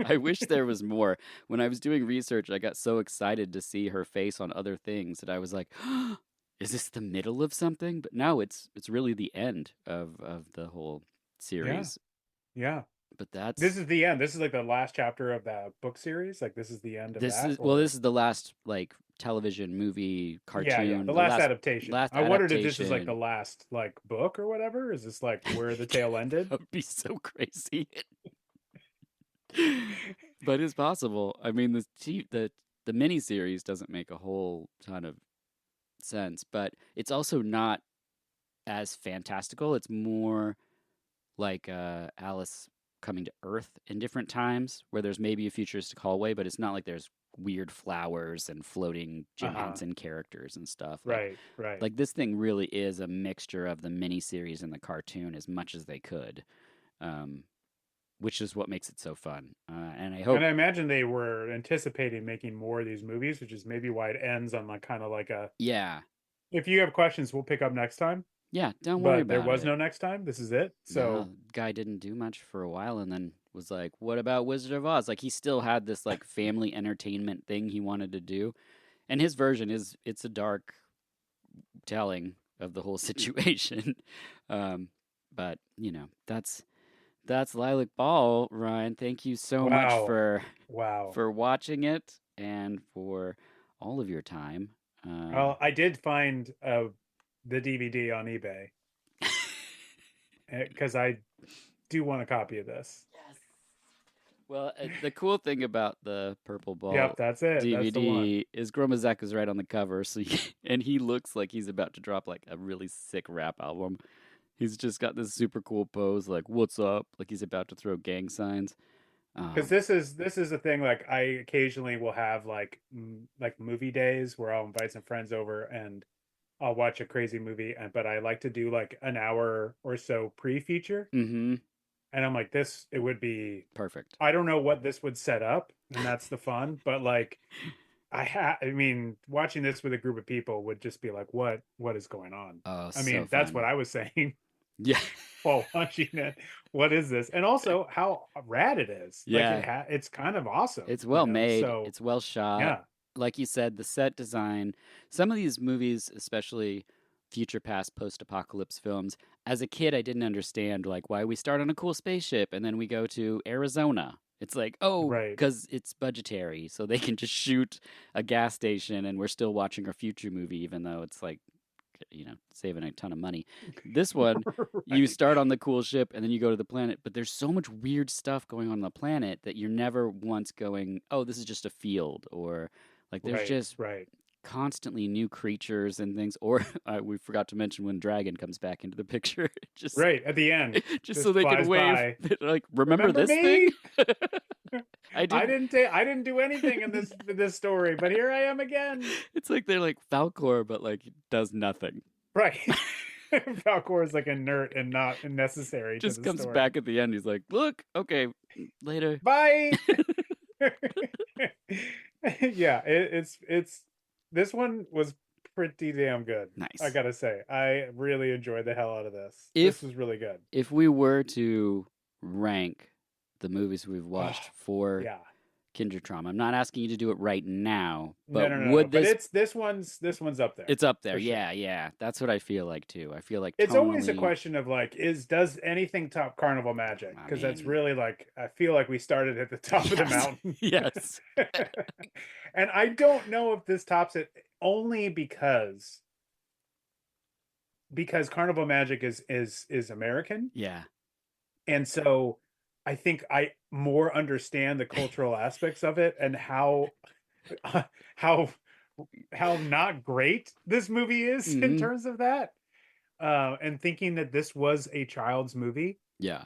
I wish there was more. When I was doing research, I got so excited to see her face on other things that I was like, is this the middle of something? But no, it's really the end of the whole series. Yeah. But that's This is the end. This is like the last chapter of the book series. Like this is the end of this that. is well, this is the last like television movie cartoon. Yeah. The last adaptation. last I wondered if this is like adaptation. the last like book or whatever. Is this like where the tale ended? That would be so crazy. But it's possible. I mean, the miniseries doesn't make a whole ton of sense, but it's also not as fantastical. It's more like Alice coming to Earth in different times, where there's maybe a futuristic hallway, but it's not like there's weird flowers and floating Jim Henson characters and stuff. Right. Right. Like this thing really is a mixture of the miniseries and the cartoon as much as they could, which is what makes it so fun. And I hope. And I imagine they were anticipating making more of these movies, which is maybe why it ends on like kind of like a. Yeah. If you have questions, we'll pick up next time. Yeah. Don't worry But about there was it. no next time. This is it. So No, guy didn't do much for a while, and then was like, "What about Wizard of Oz?" Like he still had this like family entertainment thing he wanted to do, and his version it's a dark telling of the whole situation. But you know that's Lilac Ball, Ryan. Thank you so much Wow. Wow. for watching it and for all of your time. Well, I did find the DVD on eBay because I do want a copy of this. Well, the cool thing about the Purple Ball Yep, that's it. That's the one. DVD is Gromazek is right on the cover, so and he looks like he's about to drop like a really sick rap album. He's just got this super cool pose, like "What's up?" like he's about to throw gang signs. Because this is a thing. Like I occasionally will have like movie days where I'll invite some friends over and I'll watch a crazy movie, but I like to do like an hour or so pre-feature. Mm-hmm. And I'm like, it would be Perfect. I don't know what this would set up, and that's the fun. But like, I mean, watching this with a group of people would just be like, what is going on? Oh, I mean, so that's fun. what I was saying Yeah. while watching it. What is this? And also how rad it is. Yeah. Like it's kind of awesome. It's well made. So It's well shot. yeah, Like you said, the set design. Some of these movies, especially future past post-apocalypse films, as a kid I didn't understand like why we start on a cool spaceship and then we go to Arizona. It's like, oh, Right. because it's budgetary, so they can just shoot a gas station and we're still watching our future movie, even though it's like, you know, saving a ton of money. This one, you Right. start on the cool ship and then you go to the planet, but there's so much weird stuff going on the planet that you're never once going, oh, this is just a field, or like there's Right, just right. constantly new creatures and things. Or we forgot to mention when Dragon comes back into the picture, just Right at the end. just so they can flies wave. by. Like, remember this me? thing? I I didn't do anything in this story, but here I am again. It's like they're like Falcor, but like does nothing. Right. Falcor is like inert and not necessary. to Just the comes story. back at the end. He's like, look, okay, later. Bye. Yeah, it's this one was pretty damn good. Nice. I gotta say, I really enjoyed the hell out of this. If- This was really good. If we were to rank the movies we've watched for Yeah. Kindred Trauma, I'm not asking you to do it right now, but No. would But this? this one's up there. It's up there. for sure. Yeah. That's what I feel like too. I feel like It's always a tonally- question of like, does anything top Carnival Magic? I Because that's mean- really like, I feel like we started at the top of the Yes. mountain. Yes. And I don't know if this tops it, only because Carnival Magic is American, Yeah. and so I think I more understand the cultural aspects of it and how not great this movie is in Mhm. terms of that. and thinking that this was a child's movie. Yeah.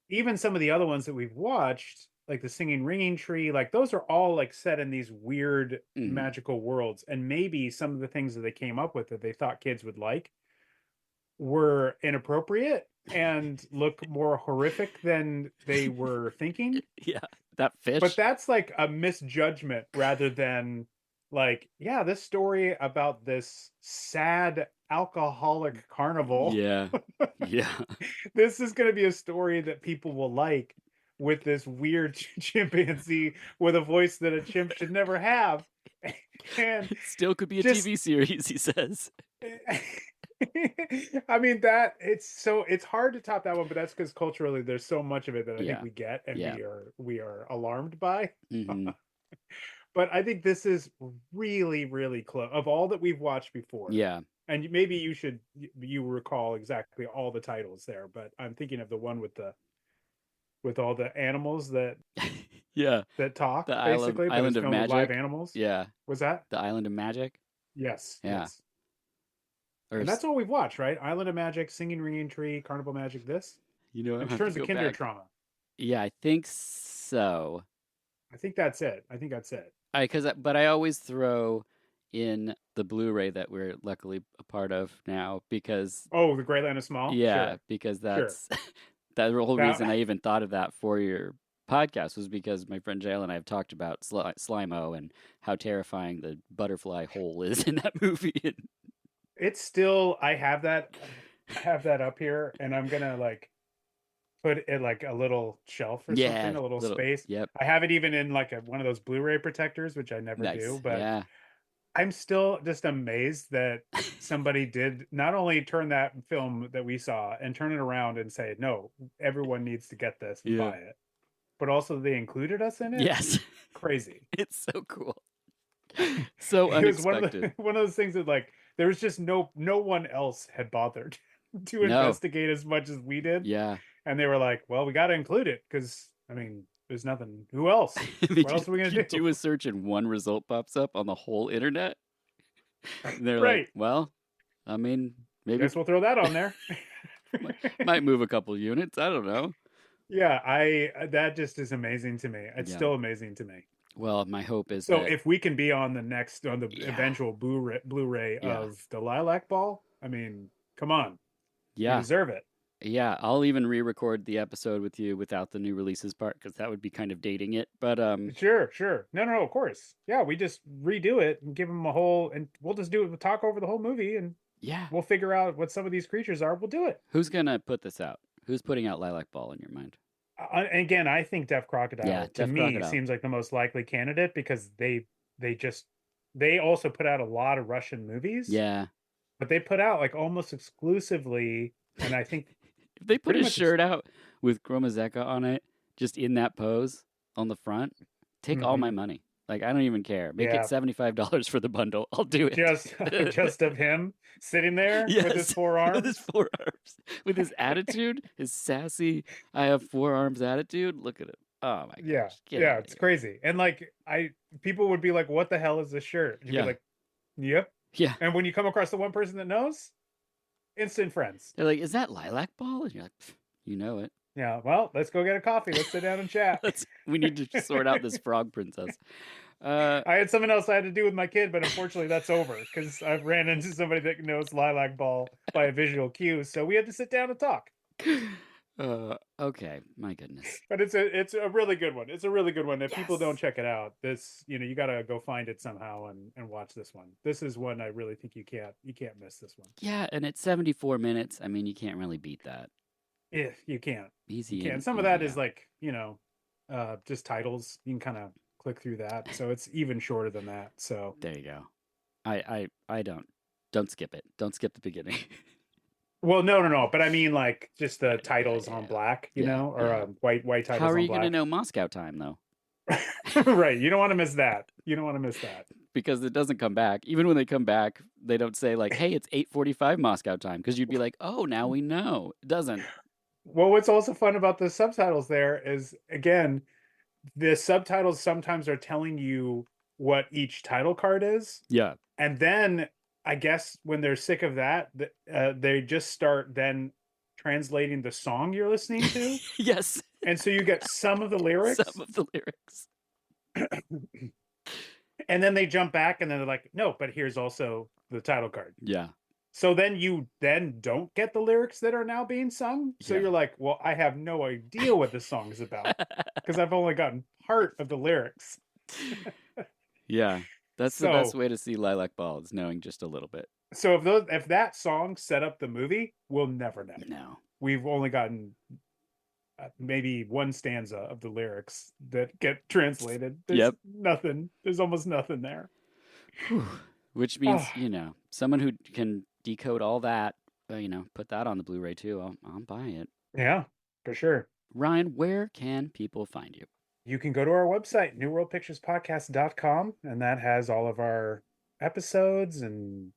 Even some of the other ones that we've watched, like the Singing Ringing Tree, like those are all like set in these weird Mhm. magical worlds. And maybe some of the things that they came up with that they thought kids would like were inappropriate and look more horrific than they were thinking. Yeah. That fish. But that's like a misjudgment rather than like, yeah, this story about this sad alcoholic carnival. Yeah. Yeah. This is going to be a story that people will like with this weird chimpanzee with a voice that a chimp should never have. And It still could be a just- TV series, he says. I mean that it's hard to top that one, but that's because culturally there's so much of it that I Yeah. think we get and Yeah. we are alarmed by. Mhm. But I think this is really, really close of all that we've watched before. Yeah. And maybe you recall exactly all the titles there, but I'm thinking of the one with all the animals that Yeah. talk, The basically, but Island it's of filmed with live Magic. animals. Yeah. Was that? The Island of Magic. Yes. Yeah. Yes. Or And that's all we've watched, right? Island of Magic, Singing Ringing Tree, Carnival Magic. This you know, in terms of kinder trauma. Yeah, I think so. I think that's it. But I always throw in the Blu-ray that we're luckily a part of now because Oh, the Great Land of Small. yeah, Sure. because that's the whole That- reason I even thought of that for your podcast was because my friend Jael and I have talked about Slimo and how terrifying the butterfly hole is in that movie. It's still. I have that up here, and I'm gonna like put it like a little shelf or something, a little space. Yep. I have it even in like one of those Blu-ray protectors, which I never Nice. do, but yeah. I'm still just amazed that somebody did not only turn that film that we saw and turn it around and say, no, everyone needs to get this and Yeah. buy it, but also they included us in it. Yes. Crazy. It's so cool. So It was unexpected. one of those things that like there was just no one else had bothered to No. investigate as much as we did. Yeah. And they were like, well, we got to include it because I mean, there's nothing. Who else? What else are we gonna You do? do a search and one result pops up on the whole internet. And they're Right. like, well, I mean, maybe Guess we'll throw that on there. might move a couple units. I don't know. Yeah, that just is amazing to me. It's Yeah. still amazing to me. Well, my hope is So that if we can be on the Yeah. eventual Blu-ray Yeah. of the Lilac Ball, I mean, come on, you yeah, deserve it. yeah, I'll even re-record the episode with you without the new releases part because that would be kind of dating it. But Sure. No, of course. Yeah, we just redo it and give them a whole, and we'll just do it. We'll talk over the whole movie, and yeah, we'll figure out what some of these creatures are. We'll do it. who's gonna put this out? Who's putting out Lilac Ball in your mind? And again, I think Deaf Crocodile Yeah, to Deaf me Crocodile. seems like the most likely candidate because they also put out a lot of Russian movies. Yeah, But they put out like almost exclusively, and I think if they put Pretty a much shirt out with Chromazeka on it, just in that pose on the front, take all my money. Like I don't even care. Make Yeah. it $75 for the bundle. I'll do it. just of him sitting there with his Yes, forearms. with his forearms, with his attitude, his sassy "I have forearms" attitude. Look at it. Oh my gosh. Yeah, Get yeah, outta it's here. crazy. And like people would be like, "What the hell is this shirt?" And you'd Yeah. be like, "Yep." Yeah. And when you come across the one person that knows, instant friends. They're like, "Is that Lilac Ball?" And you're like, "Pff, "You know it." Yeah. Well, let's go get a coffee. Let's sit down and chat. We need to sort out this frog princess. I had something else I had to do with my kid, but unfortunately that's over because I've ran into somebody that knows Lilac Ball by a visual cue. So we had to sit down and talk. Okay, my goodness. But it's a really good one. It's a really good one. If people Yes. don't check it out, this you gotta go find it somehow and watch this one. This is one I really think you can't miss this one. Yeah, and it's 74 minutes. I mean, you can't really beat that. If you can't. Easy. You can. and Some of that easy is out. like, just titles. You can kind of click through that. So it's even shorter than that. So There you go. I don't skip it. Don't skip the beginning. well, no. But I mean like just the titles yeah. on black, you Yeah, know, or yeah. white titles How are on you black. going to know Moscow time though? Right. You don't want to miss that. Because it doesn't come back. Even when they come back, they don't say like, "Hey, it's 8:45 Moscow time," because you'd be like, "Oh, now we know." It doesn't. Well, what's also fun about the subtitles there is, again, the subtitles sometimes are telling you what each title card is. Yeah. And then I guess when they're sick of that, they just start then translating the song you're listening to. Yes. And so you get some of the lyrics. Some of the lyrics. And then they jump back and then they're like, no, but here's also the title card. Yeah. So then you don't get the lyrics that are now being sung. So Yeah. you're like, well, I have no idea what the song is about because I've only gotten part of the lyrics. Yeah. That's the So- best way to see Lilac Ball, is knowing just a little bit. So if that song set up the movie, we'll never know. No. We've only gotten maybe one stanza of the lyrics that get translated. There's Yep. nothing. There's almost nothing there. Which means, Oh. someone who can decode all that, put that on the Blu-ray too. I'll buy it. Yeah, for sure. Ryan, where can people find you? You can go to our website, newworldpicturespodcast.com, and that has all of our episodes and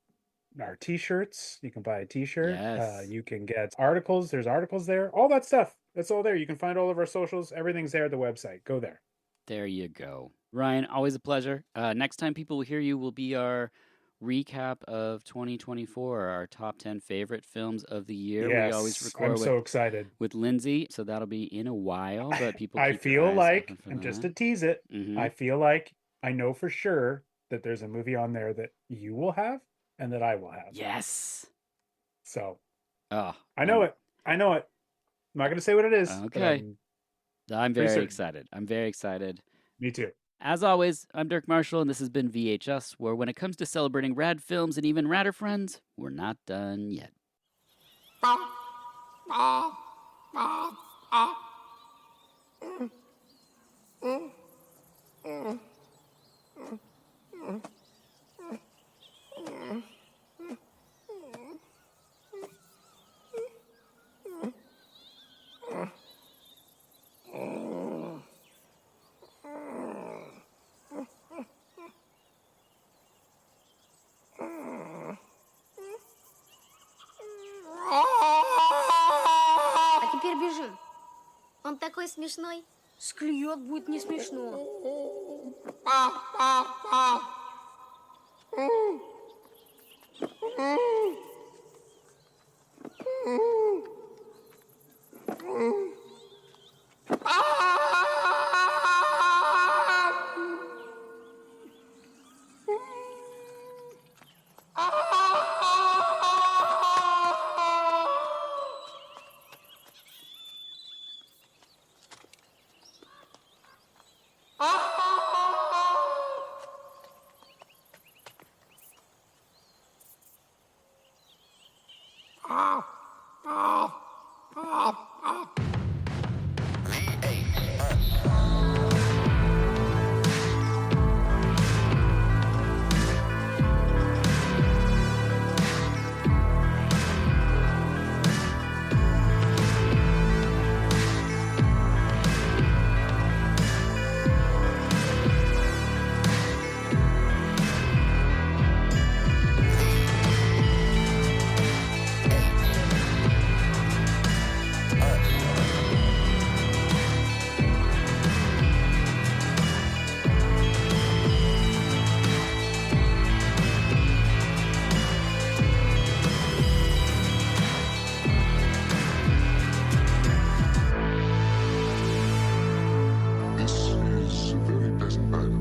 our t-shirts. You can buy a t-shirt. Yes. You can get articles. There's articles there. All that stuff. That's all there. You can find all of our socials. Everything's there at the website. Go there. There you go. Ryan, always a pleasure. Next time people will hear you will be our recap of 2024, our top 10 favorite films of the year. Yes, We always record I'm so excited. with Lindsay, so that'll be in a while, but people I keep their feel eyes like, open for and just that. to tease it, Mhm. I feel like I know for sure that there's a movie on there that you will have and that I will have. Yes. So Oh, I know it. I know it. I'm not going to say what it is. but Okay. I'm pretty very certain. excited. I'm very excited. Me too. As always, I'm Dirk Marshall, and this has been VHS, where when it comes to celebrating rad films and even radder friends, we're not done yet. А теперь бежим. Он такой смешной. Склюет будет не смешно. This is a very pleasant bird.